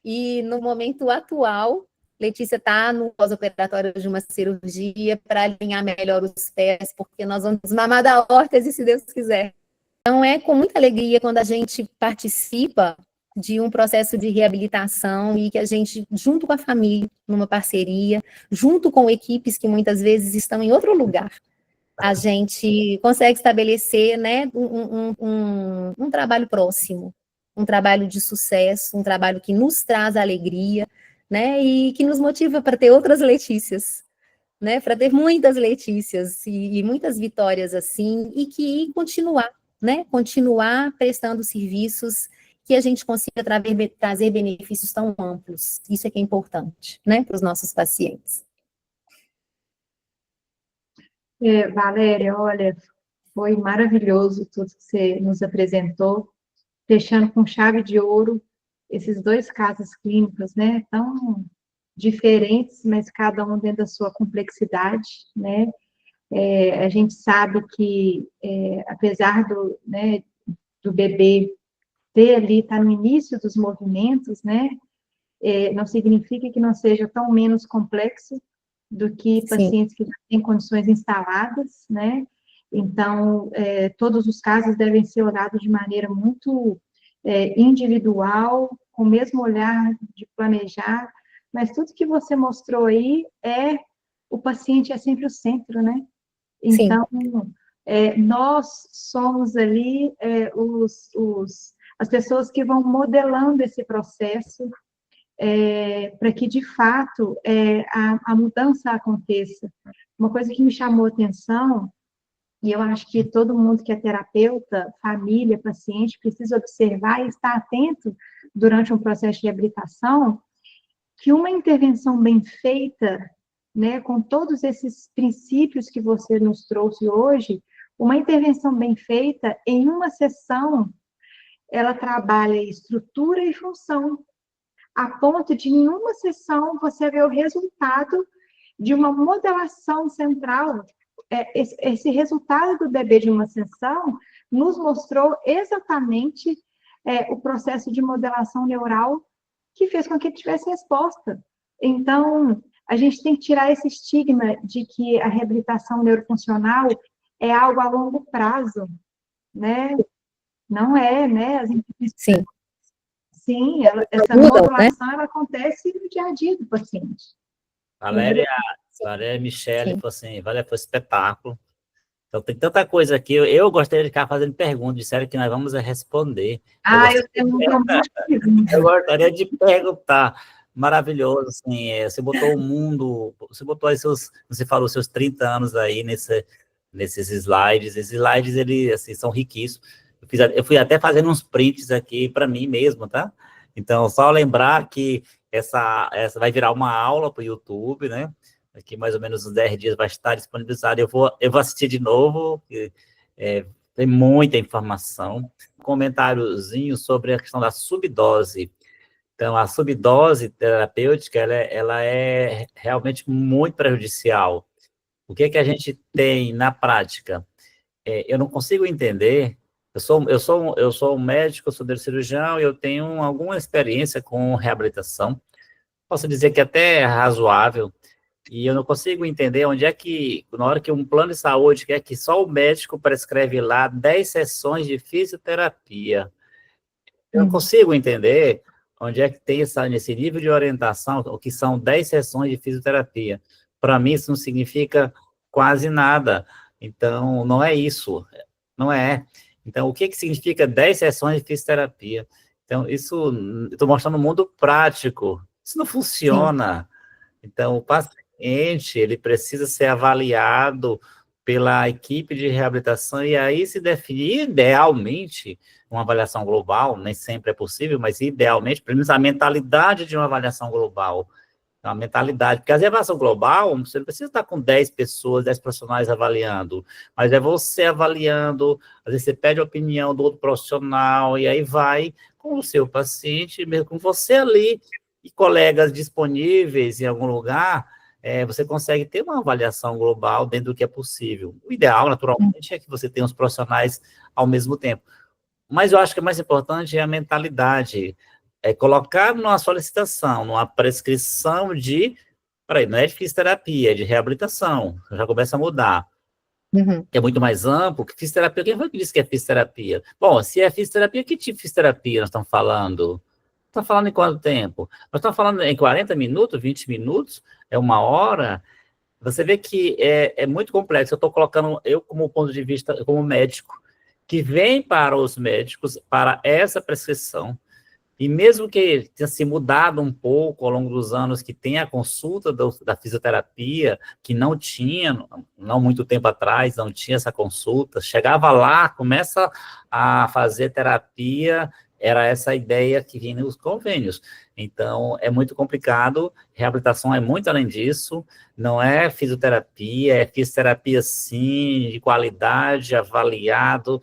E no momento atual, Letícia está no pós-operatório de uma cirurgia para alinhar melhor os pés, porque nós vamos mamar da órtese, se Deus quiser. Então, é com muita alegria quando a gente participa de um processo de reabilitação e que a gente, junto com a família, numa parceria, junto com equipes que muitas vezes estão em outro lugar, a gente consegue estabelecer, né, um trabalho próximo, um trabalho de sucesso, um trabalho que nos traz alegria, né, e que nos motiva para ter outras Letícias, né, para ter muitas Letícias e muitas vitórias assim, e que continuar, né, continuar prestando serviços que a gente consiga trazer benefícios tão amplos. Isso é que é importante, né, para os nossos pacientes. Valéria, olha, foi maravilhoso tudo que você nos apresentou, fechando com chave de ouro esses 2 casos clínicos, né, tão diferentes, mas cada um dentro da sua complexidade, né. A gente sabe que, apesar né, do bebê ter ali, estar no início dos movimentos, né, não significa que não seja tão menos complexo do que pacientes que já têm condições instaladas, né. Então, todos os casos devem ser olhados de maneira muito individual, com o mesmo olhar de planejar, mas tudo que você mostrou aí o paciente é sempre o centro, né? Então, nós somos ali as pessoas que vão modelando esse processo para que, de fato, a mudança aconteça. Uma coisa que me chamou a atenção, e eu acho que todo mundo que é terapeuta, família, paciente, precisa observar e estar atento durante um processo de reabilitação, que uma intervenção bem feita, né, com todos esses princípios que você nos trouxe hoje, uma intervenção bem feita, em uma sessão, ela trabalha estrutura e função, a ponto de, em uma sessão, você ver o resultado de uma modelação central. Esse resultado do bebê de uma sessão nos mostrou exatamente o processo de modelação neural que fez com que ele tivesse resposta. Então, a gente tem que tirar esse estigma de que a reabilitação neurofuncional é algo a longo prazo, né? Não é, né? Sim, essa modulação, né? Ela acontece no dia a dia do paciente. Valéria Michele falou assim, Valéria, foi espetáculo. Então, tem tanta coisa aqui. Eu gostaria de ficar fazendo perguntas, disseram que nós vamos responder. Eu tenho uma Eu gostaria de perguntar. Maravilhoso, assim, você botou o mundo, você botou aí você falou seus 30 anos aí nesses slides. Esses slides, eles, assim, são riquíssimos. Eu fui até fazendo uns prints aqui para mim mesmo, tá? Então, só lembrar que essa vai virar uma aula para o YouTube, né? Daqui mais ou menos uns 10 dias vai estar disponibilizado. Eu vou assistir de novo, porque, tem muita informação. Um comentáriozinho sobre a questão da subdose. Então, a subdose terapêutica, ela é realmente muito prejudicial. O que a gente tem na prática? Eu não consigo entender. Eu sou um médico, eu sou neurocirurgião e eu tenho alguma experiência com reabilitação. Posso dizer que até é razoável. E eu não consigo entender onde é que, na hora que um plano de saúde quer que só o médico prescreve lá 10 sessões de fisioterapia. Eu não consigo entender onde é que tem nesse nível de orientação, o que são 10 sessões de fisioterapia. Para mim, isso não significa quase nada. Então, não é isso. Não é. Então, o que significa 10 sessões de fisioterapia? Então, isso, eu estou mostrando o mundo prático. Isso não funciona. Então, o paciente, ele precisa ser avaliado pela equipe de reabilitação e aí se definir, idealmente, uma avaliação global, nem sempre é possível, mas idealmente, pelo menos a mentalidade de uma avaliação global, uma mentalidade, porque a avaliação global, você não precisa estar com 10 pessoas, 10 profissionais avaliando, mas é você avaliando, às vezes você pede a opinião do outro profissional, e aí vai com o seu paciente, mesmo com você ali, e colegas disponíveis em algum lugar, você consegue ter uma avaliação global dentro do que é possível. O ideal, naturalmente, é que você tenha os profissionais ao mesmo tempo. Mas eu acho que o mais importante é a mentalidade, é colocar numa solicitação, numa prescrição de, peraí, não é de fisioterapia, é de reabilitação, já começa a mudar. Uhum. É muito mais amplo que fisioterapia. Quem foi que disse que é fisioterapia? Bom, se é fisioterapia, que tipo de fisioterapia nós estamos falando? Estamos falando em quanto tempo? Nós estamos falando em 40 minutos, 20 minutos, é uma hora? Você vê que é muito complexo. Eu estou colocando, eu como ponto de vista, como médico, que vem para os médicos, para essa prescrição, e mesmo que tenha se mudado um pouco ao longo dos anos, que tem a consulta da fisioterapia, que não tinha, não muito tempo atrás, não tinha essa consulta, chegava lá, começa a fazer terapia, era essa ideia que vinha nos convênios. Então, é muito complicado, reabilitação é muito além disso, não é fisioterapia, é fisioterapia sim, de qualidade, avaliado,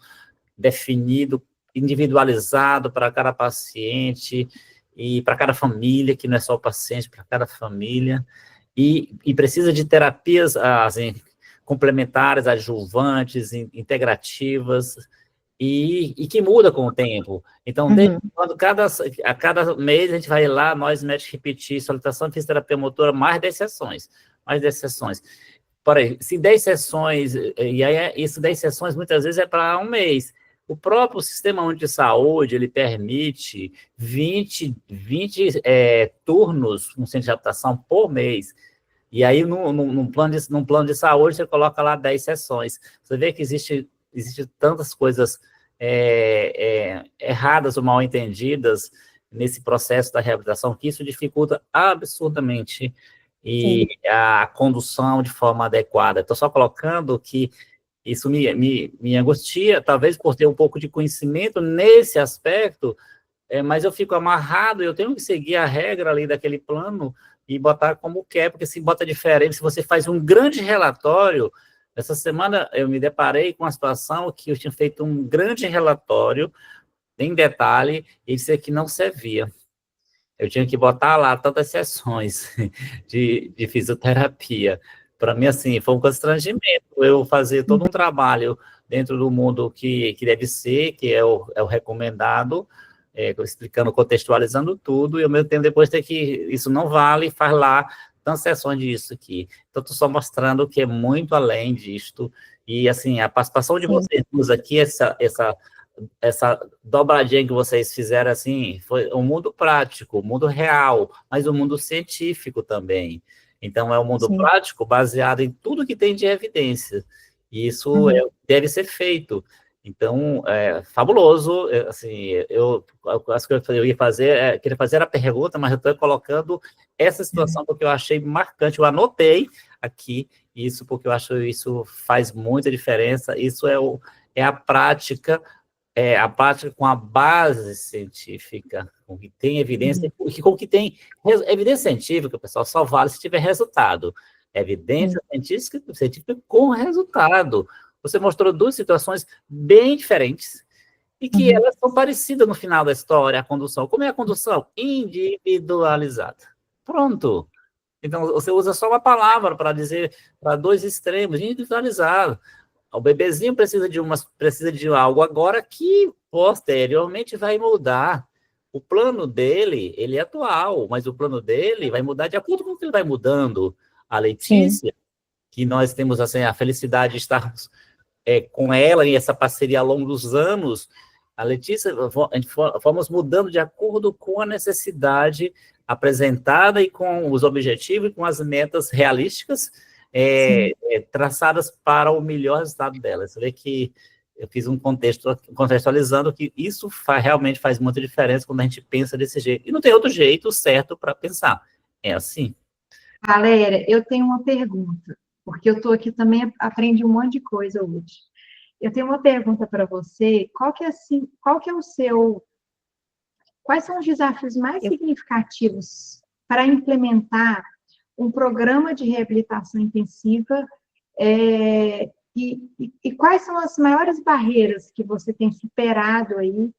definido, individualizado para cada paciente e para cada família, que não é só o paciente, para cada família, e precisa de terapias assim, complementares, adjuvantes, integrativas, e que muda com o tempo. Então, desde quando a cada mês a gente vai lá, nós médicos repetir solicitação de fisioterapia motora, mais 10 sessões, mais 10 sessões. Porém, se 10 sessões, e aí isso 10 sessões muitas vezes é para um mês. O próprio Sistema Único de Saúde, ele permite 20 turnos no centro de adaptação por mês. E aí, num plano de saúde, você coloca lá 10 sessões. Você vê que existe tantas coisas erradas ou mal entendidas nesse processo da reabilitação, que isso dificulta absurdamente a condução de forma adequada. Estou só colocando que isso me angustia, talvez por ter um pouco de conhecimento nesse aspecto, mas eu fico amarrado, eu tenho que seguir a regra ali daquele plano e botar como quer, porque se bota diferente, se você faz um grande relatório, essa semana eu me deparei com uma situação que eu tinha feito um grande relatório, em detalhe, e disse que não servia. Eu tinha que botar lá tantas sessões de fisioterapia. Para mim, assim, foi um constrangimento eu fazer todo um trabalho dentro do mundo que deve ser, que é o recomendado, explicando, contextualizando tudo, e ao mesmo tempo depois ter que, isso não vale, faz lá tantas sessões disso aqui. Então, estou só mostrando que é muito além disto, e assim, a participação de vocês aqui, essa dobradinha que vocês fizeram, assim, foi um mundo prático, um mundo real, mas um mundo científico também. Então, é um mundo prático baseado em tudo que tem de evidência. E isso deve ser feito. Então, é fabuloso. Assim, acho que eu ia fazer, queria fazer a pergunta, mas eu estou colocando essa situação porque eu achei marcante. Eu anotei aqui isso porque eu acho que isso faz muita diferença. Isso é a prática com a base científica, com que tem evidência, com que tem evidência científica, pessoal, só vale se tiver resultado. Evidência científica com resultado. Você mostrou duas situações bem diferentes e que elas são parecidas no final da história, a condução. Como é a condução? Individualizada. Pronto. Então, você usa só uma palavra para dizer para dois extremos, individualizado. O bebezinho precisa de algo agora que posteriormente vai mudar. O plano dele, ele é atual, mas o plano dele vai mudar de acordo com o que ele vai mudando. A Letícia, que nós temos assim, a felicidade de estarmos com ela e essa parceria ao longo dos anos, a Letícia, a gente fomos mudando de acordo com a necessidade apresentada e com os objetivos e com as metas realísticas traçadas para o melhor resultado dela. Você vê que eu fiz um contextualizando que isso realmente faz muita diferença quando a gente pensa desse jeito. E não tem outro jeito certo para pensar. É assim. Valéria, eu tenho uma pergunta, porque eu estou aqui também, aprendi um monte de coisa hoje. Eu tenho uma pergunta para você, quais são os desafios mais significativos para implementar um programa de reabilitação intensiva e quais são as maiores barreiras que você tem superado aí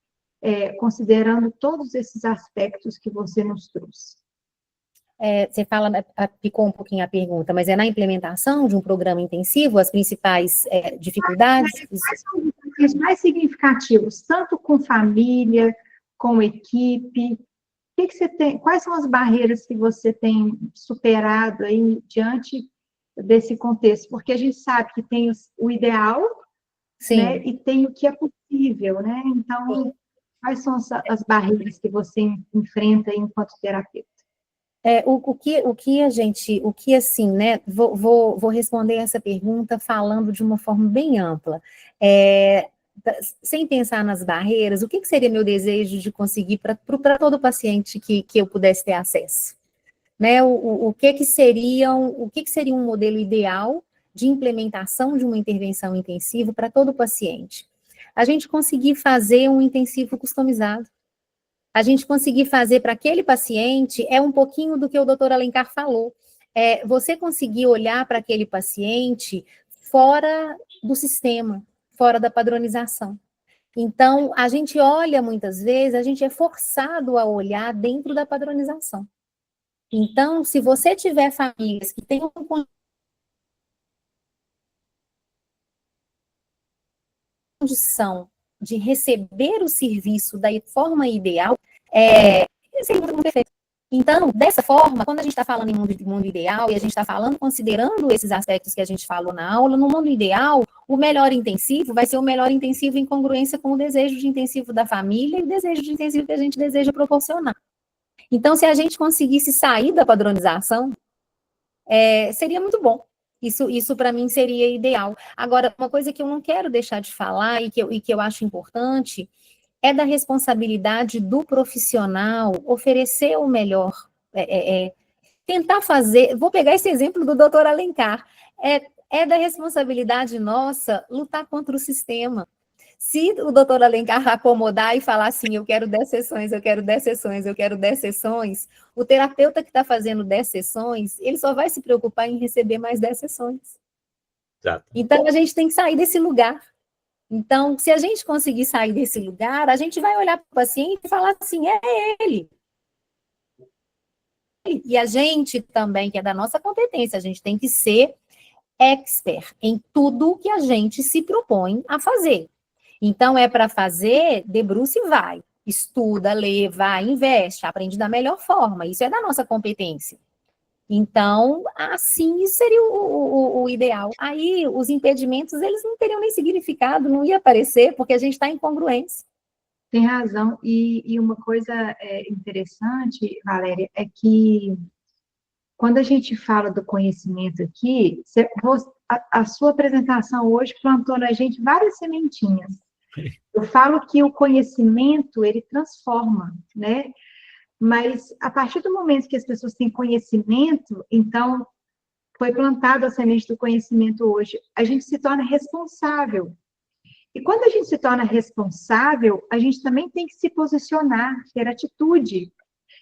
considerando todos esses aspectos que você nos trouxe. Você fala, picou um pouquinho a pergunta, mas é na implementação de um programa intensivo, as principais dificuldades? Quais são os desafios mais significativos, tanto com família, com equipe? Que você tem, quais são as barreiras que você tem superado aí diante desse contexto? Porque a gente sabe que tem o ideal, Sim. né, e tem o que é possível, né? Então, Sim. quais são as barreiras que você enfrenta aí enquanto terapeuta? Assim, né, vou responder essa pergunta falando de uma forma bem ampla. Sem pensar nas barreiras, o que seria meu desejo de conseguir para todo paciente que eu pudesse ter acesso? Né, o que seria um modelo ideal de implementação de uma intervenção intensiva para todo paciente? A gente conseguir fazer um intensivo customizado. A gente conseguir fazer para aquele paciente um pouquinho do que o doutor Alencar falou. Você conseguir olhar para aquele paciente fora do sistema, fora da padronização. Então, a gente olha muitas vezes, a gente é forçado a olhar dentro da padronização. Então, se você tiver famílias que tenham condição de receber o serviço da forma ideal, seria muito perfeito. Então, dessa forma, quando a gente está falando em mundo ideal, e a gente está falando considerando esses aspectos que a gente falou na aula, no mundo ideal, o melhor intensivo vai ser o melhor intensivo em congruência com o desejo de intensivo da família e o desejo de intensivo que a gente deseja proporcionar. Então, se a gente conseguisse sair da padronização, seria muito bom. Isso para mim seria ideal. Agora, uma coisa que eu não quero deixar de falar e que eu acho importante é da responsabilidade do profissional oferecer o melhor, tentar fazer, vou pegar esse exemplo do doutor Alencar, é da responsabilidade nossa lutar contra o sistema. Se o doutor Alencar acomodar e falar assim, eu quero 10 sessões, eu quero 10 sessões, eu quero 10 sessões, o terapeuta que está fazendo 10 sessões, ele só vai se preocupar em receber mais 10 sessões. Exato. Então, a gente tem que sair desse lugar. Então, se a gente conseguir sair desse lugar, a gente vai olhar para o paciente e falar assim, é ele. E a gente também, que é da nossa competência, a gente tem que ser expert em tudo que a gente se propõe a fazer. Então, para fazer, debruça e vai. Estuda, lê, vai, investe, aprende da melhor forma. Isso é da nossa competência. Então, assim, isso seria o ideal. Aí, os impedimentos, eles não teriam nem significado, não ia aparecer, porque a gente está em congruência. Tem razão. E uma coisa interessante, Valéria, é que quando a gente fala do conhecimento aqui, a sua apresentação hoje plantou na gente várias sementinhas. Eu falo que o conhecimento, ele transforma, né? Mas, a partir do momento que as pessoas têm conhecimento, então, foi plantada a semente do conhecimento hoje, a gente se torna responsável. E quando a gente se torna responsável, a gente também tem que se posicionar, ter atitude.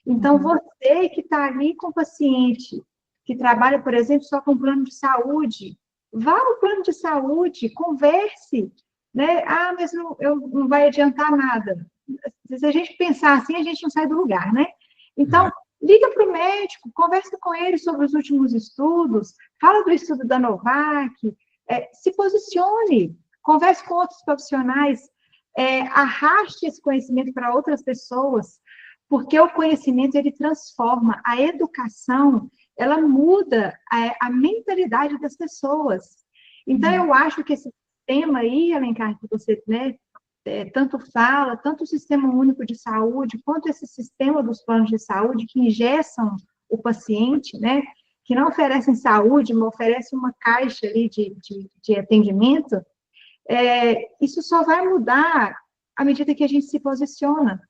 Então, você que está ali com o paciente, que trabalha, por exemplo, só com plano de saúde, vá ao plano de saúde, converse, né? Ah, mas não vai adiantar nada. Se a gente pensar assim, a gente não sai do lugar, né? Então, liga para o médico, conversa com ele sobre os últimos estudos, fala do estudo da Novak, se posicione, converse com outros profissionais, arraste esse conhecimento para outras pessoas, porque o conhecimento, ele transforma, a educação, ela muda a mentalidade das pessoas. Então, eu acho que esse tema aí, Alencar, que você, né, tanto fala, tanto o Sistema Único de Saúde, quanto esse sistema dos planos de saúde que engessam o paciente, né, que não oferecem saúde, mas oferecem uma caixa ali de atendimento, isso só vai mudar à medida que a gente se posiciona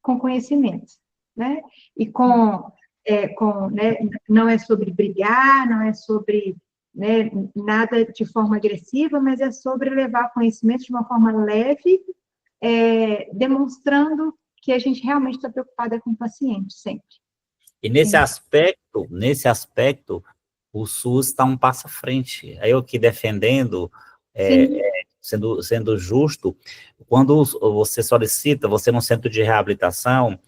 com conhecimento, né? E né, não é sobre brigar, não é sobre, né, nada de forma agressiva, mas é sobre levar conhecimento de uma forma leve, demonstrando que a gente realmente está preocupada com o paciente, sempre. E nesse aspecto, o SUS está um passo à frente. Aí eu aqui defendendo, sendo justo, quando você solicita, você no centro de reabilitação,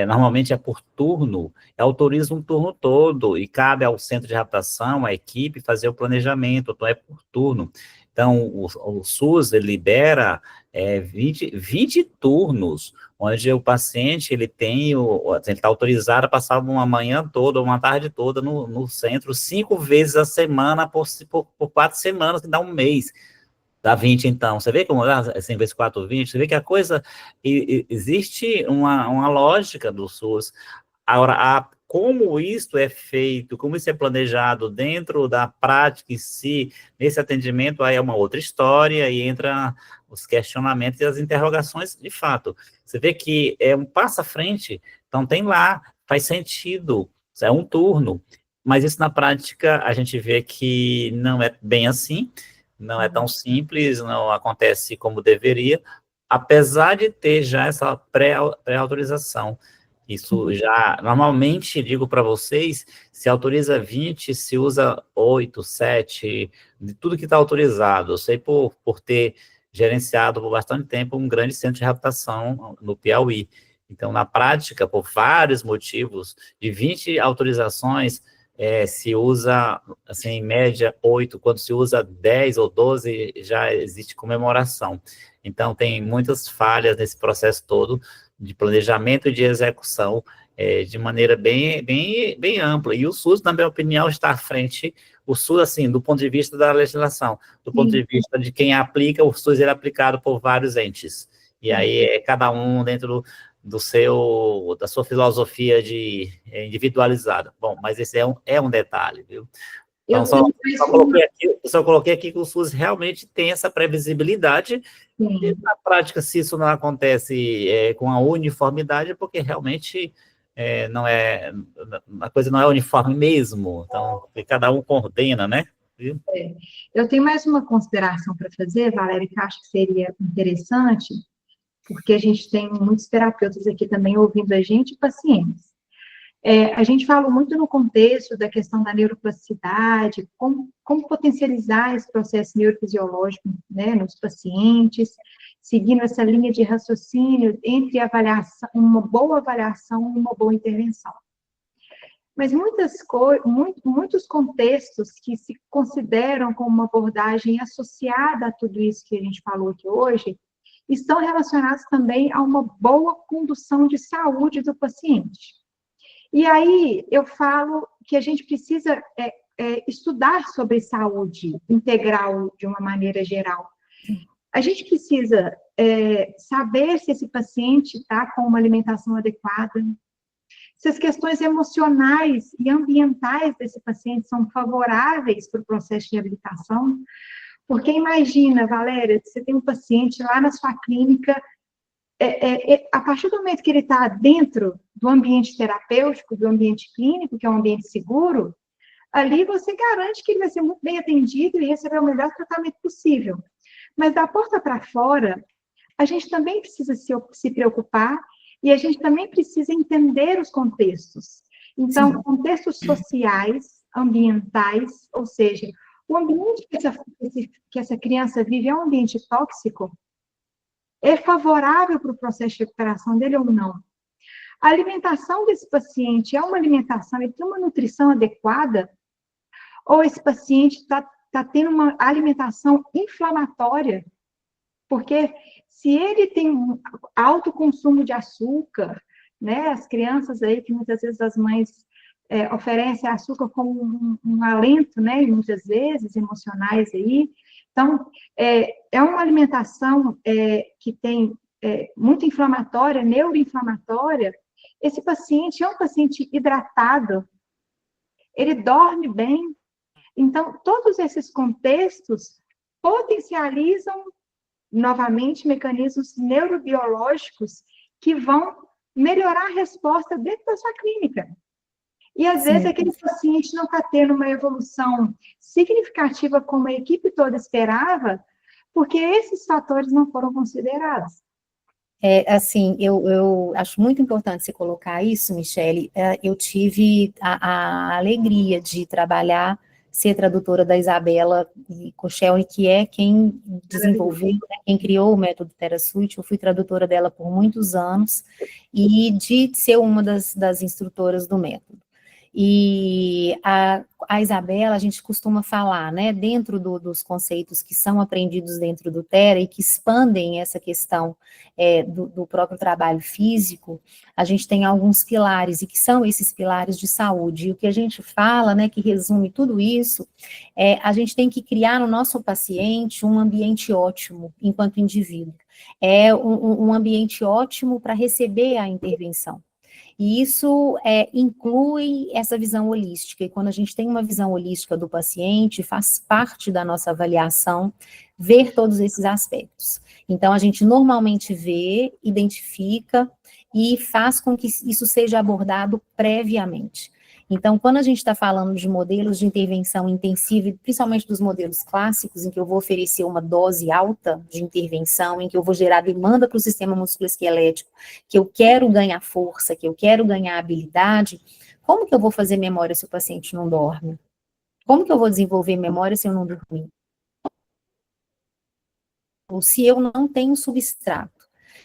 normalmente é por turno, autoriza um turno todo, e cabe ao centro de reabilitação, à equipe, fazer o planejamento, então é por turno. Então, o SUS, ele libera 20 turnos, onde o paciente, ele está autorizado a passar uma manhã toda, uma tarde toda no centro, 5 vezes a semana, por 4 semanas, que dá um mês. Dá 20, então. Você vê como dá 100 vezes 4, 20? Você vê que a coisa... existe uma lógica do SUS. Agora, como isso é feito, como isso é planejado dentro da prática em si, nesse atendimento, aí é uma outra história, e entra os questionamentos e as interrogações de fato. Você vê que é um passo à frente, então tem lá, faz sentido, é um turno, mas isso na prática a gente vê que não é bem assim, não é tão simples, não acontece como deveria, apesar de ter já essa pré-autorização. Isso já, normalmente, digo para vocês, se autoriza 20, se usa 8, 7, de tudo que está autorizado. Eu sei por ter gerenciado por bastante tempo um grande centro de reabilitação no Piauí. Então, na prática, por vários motivos, de 20 autorizações, se usa, assim, em média, 8, quando se usa 10 ou 12, já existe comemoração. Então, tem muitas falhas nesse processo todo, de planejamento e de execução, de maneira bem ampla. E o SUS, na minha opinião, está à frente. O SUS, assim, do ponto de vista da legislação, do ponto de vista de quem aplica, o SUS é aplicado por vários entes. E aí é cada um dentro da sua filosofia individualizada. Bom, mas esse é um detalhe, viu? Então, só coloquei aqui que o SUS realmente tem essa previsibilidade. E, na prática, se isso não acontece com a uniformidade, porque realmente a coisa não é uniforme mesmo, então cada um coordena, né? Eu tenho mais uma consideração para fazer, Valéria, que eu acho que seria interessante, porque a gente tem muitos terapeutas aqui também ouvindo a gente e pacientes. A gente fala muito no contexto da questão da neuroplasticidade, como potencializar esse processo neurofisiológico, né, nos pacientes, seguindo essa linha de raciocínio entre uma boa avaliação e uma boa intervenção. Mas muitos contextos que se consideram como uma abordagem associada a tudo isso que a gente falou aqui hoje, estão relacionados também a uma boa condução de saúde do paciente. E aí, eu falo que a gente precisa estudar sobre saúde integral de uma maneira geral. A gente precisa saber se esse paciente está com uma alimentação adequada, se as questões emocionais e ambientais desse paciente são favoráveis para o processo de reabilitação. Porque imagina, Valéria, você tem um paciente lá na sua clínica, a partir do momento que ele está dentro do ambiente terapêutico, do ambiente clínico, que é um ambiente seguro, ali você garante que ele vai ser muito bem atendido e receber o melhor tratamento possível. Mas da porta para fora, a gente também precisa se preocupar e a gente também precisa entender os contextos. Então, sim, contextos sociais, ambientais, ou seja, o ambiente que essa criança vive é um ambiente tóxico, é favorável para o processo de recuperação dele ou não? A alimentação desse paciente é uma alimentação, ele tem uma nutrição adequada? Ou esse paciente está tendo uma alimentação inflamatória? Porque se ele tem um alto consumo de açúcar, né, as crianças aí, que muitas vezes as mães oferecem açúcar como um alento, né, muitas vezes, emocionais aí. Então, é uma alimentação que tem muito inflamatória, neuroinflamatória. Esse paciente é um paciente hidratado, ele dorme bem. Então, todos esses contextos potencializam, novamente, mecanismos neurobiológicos que vão melhorar a resposta dentro da sua clínica. E, às vezes, aquele paciente não está tendo uma evolução significativa como a equipe toda esperava, porque esses fatores não foram considerados. Assim, eu acho muito importante você colocar isso, Michele. Eu tive a alegria de trabalhar ser tradutora da Isabela Kochelny, que é quem desenvolveu, né, quem criou o método TeraSuite. Eu fui tradutora dela por muitos anos, e de ser uma das instrutoras do método. E a Isabela, a gente costuma falar, né, dentro dos conceitos que são aprendidos dentro do Tera e que expandem essa questão do próprio trabalho físico, a gente tem alguns pilares, e que são esses pilares de saúde. E o que a gente fala, né, que resume tudo isso, a gente tem que criar no nosso paciente um ambiente ótimo, enquanto indivíduo. É um ambiente ótimo para receber a intervenção. E isso inclui essa visão holística, e quando a gente tem uma visão holística do paciente, faz parte da nossa avaliação ver todos esses aspectos. Então, a gente normalmente vê, identifica e faz com que isso seja abordado previamente. Então, quando a gente está falando de modelos de intervenção intensiva, principalmente dos modelos clássicos, em que eu vou oferecer uma dose alta de intervenção, em que eu vou gerar demanda para o sistema musculoesquelético, que eu quero ganhar força, que eu quero ganhar habilidade, como que eu vou fazer memória se o paciente não dorme? Como que eu vou desenvolver memória se eu não dormir? Ou se eu não tenho substrato?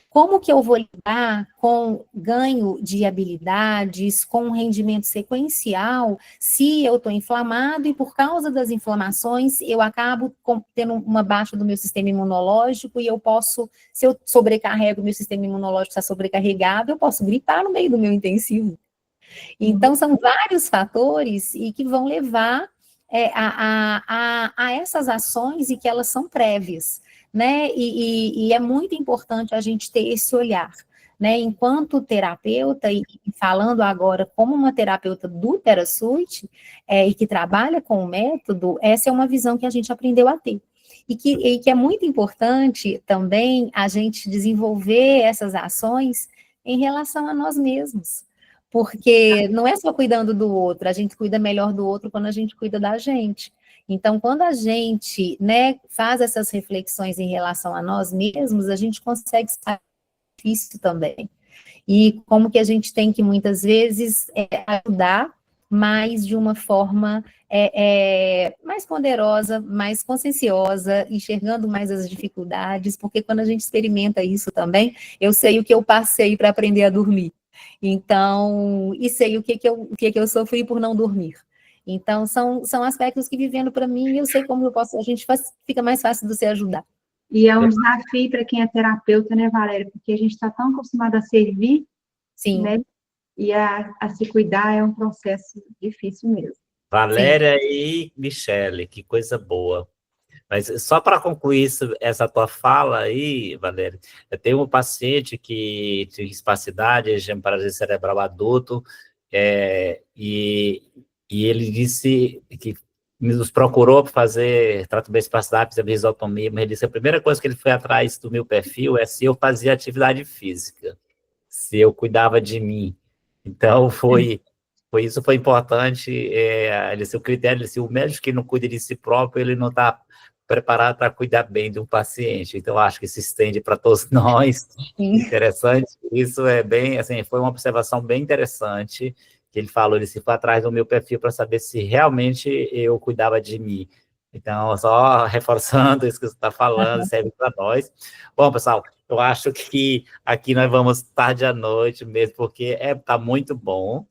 Como que eu vou lidar com ganho de habilidades, com um rendimento sequencial, se eu estou inflamado e por causa das inflamações eu acabo tendo uma baixa do meu sistema imunológico, e eu posso, se eu sobrecarrego, meu sistema imunológico está sobrecarregado, eu posso gripar no meio do meu intensivo. Então, são vários fatores e que vão levar a essas ações, e que elas são prévias, né? E é muito importante a gente ter esse olhar, né? Enquanto terapeuta, e falando agora como uma terapeuta do TeraSuite, e que trabalha com o método, essa é uma visão que a gente aprendeu a ter. E que é muito importante também a gente desenvolver essas ações em relação a nós mesmos. Porque não é só cuidando do outro, a gente cuida melhor do outro quando a gente cuida da gente. Então, quando a gente, né, faz essas reflexões em relação a nós mesmos, a gente consegue sair difícil também. E como que a gente tem que, muitas vezes, ajudar, mas de uma forma mais ponderosa, mais conscienciosa, enxergando mais as dificuldades, porque quando a gente experimenta isso também, eu sei o que eu passei para aprender a dormir. Então, e sei o que eu sofri por não dormir. Então, são aspectos que, vivendo para mim, eu sei como fica mais fácil de você ajudar. E é um desafio para quem é terapeuta, né, Valéria? Porque a gente está tão acostumado a servir, Sim. Né? E a se cuidar é um processo difícil mesmo. Valéria e Michele, que coisa boa. Mas só para concluir essa tua fala aí, Valéria, eu tenho um paciente que tem discapacidade, paralisia cerebral adulto, e ele disse que nos procurou para fazer tratamento de discapacidade, de rizotomia, mas ele disse que a primeira coisa que ele foi atrás do meu perfil é se eu fazia atividade física, se eu cuidava de mim. Então, isso foi importante. Ele, o critério, se o médico que não cuida de si próprio, ele não está preparado para cuidar bem de um paciente. Então, acho que se estende para todos nós. Interessante. Isso é bem, assim, foi uma observação bem interessante, que ele falou, ele se foi atrás do meu perfil para saber se realmente eu cuidava de mim. Então, só reforçando isso que você está falando, serve para nós. Bom, pessoal, eu acho que aqui nós vamos tarde à noite mesmo, porque está muito bom.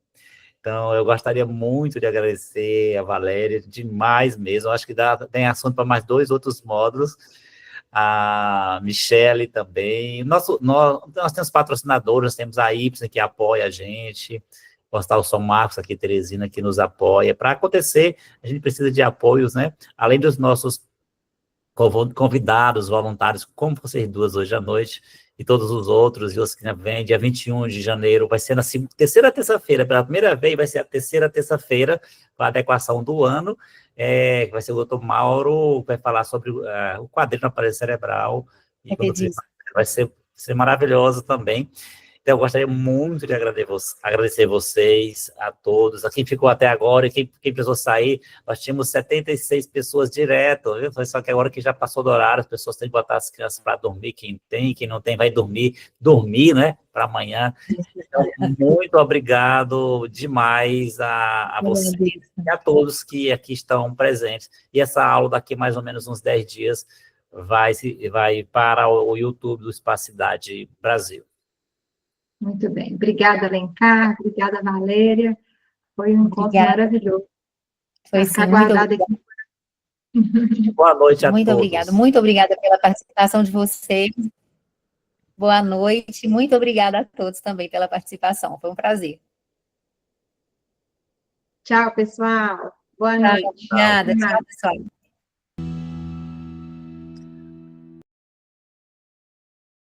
Então, eu gostaria muito de agradecer a Valéria, demais mesmo. Eu acho que tem assunto para mais 2 outros módulos. A Michele também. Nós temos patrocinadores, temos a Ipsen, que apoia a gente, o São Marcos aqui, Teresina, que nos apoia. Para acontecer, a gente precisa de apoios, né? Além dos nossos convidados, voluntários, como vocês duas hoje à noite, e todos os outros, e os que vêm, dia 21 de janeiro, vai ser na terceira terça-feira, pela primeira vez, vai ser a terceira terça-feira, com a adequação do ano, vai ser o doutor Mauro, vai falar sobre o quadril na parede cerebral, e vai ser maravilhoso também. Então, eu gostaria muito de agradecer vocês, a todos, a quem ficou até agora e quem precisou sair. Nós tínhamos 76 pessoas direto, viu? Só que agora que já passou do horário, as pessoas têm que botar as crianças para dormir, quem não tem vai dormir, né, para amanhã. Então, muito obrigado demais a vocês e a todos que aqui estão presentes. E essa aula, daqui mais ou menos uns 10 dias, vai para o YouTube do Espacidade Brasil. Muito bem. Obrigada, Alencar. Obrigada, Valéria. Foi um encontro maravilhoso. Foi sim, muito obrigada. Boa noite a todos. Muito obrigada pela participação de vocês. Boa noite. Muito obrigada a todos também pela participação. Foi um prazer. Tchau, pessoal. Boa noite. Obrigada. Tchau, pessoal.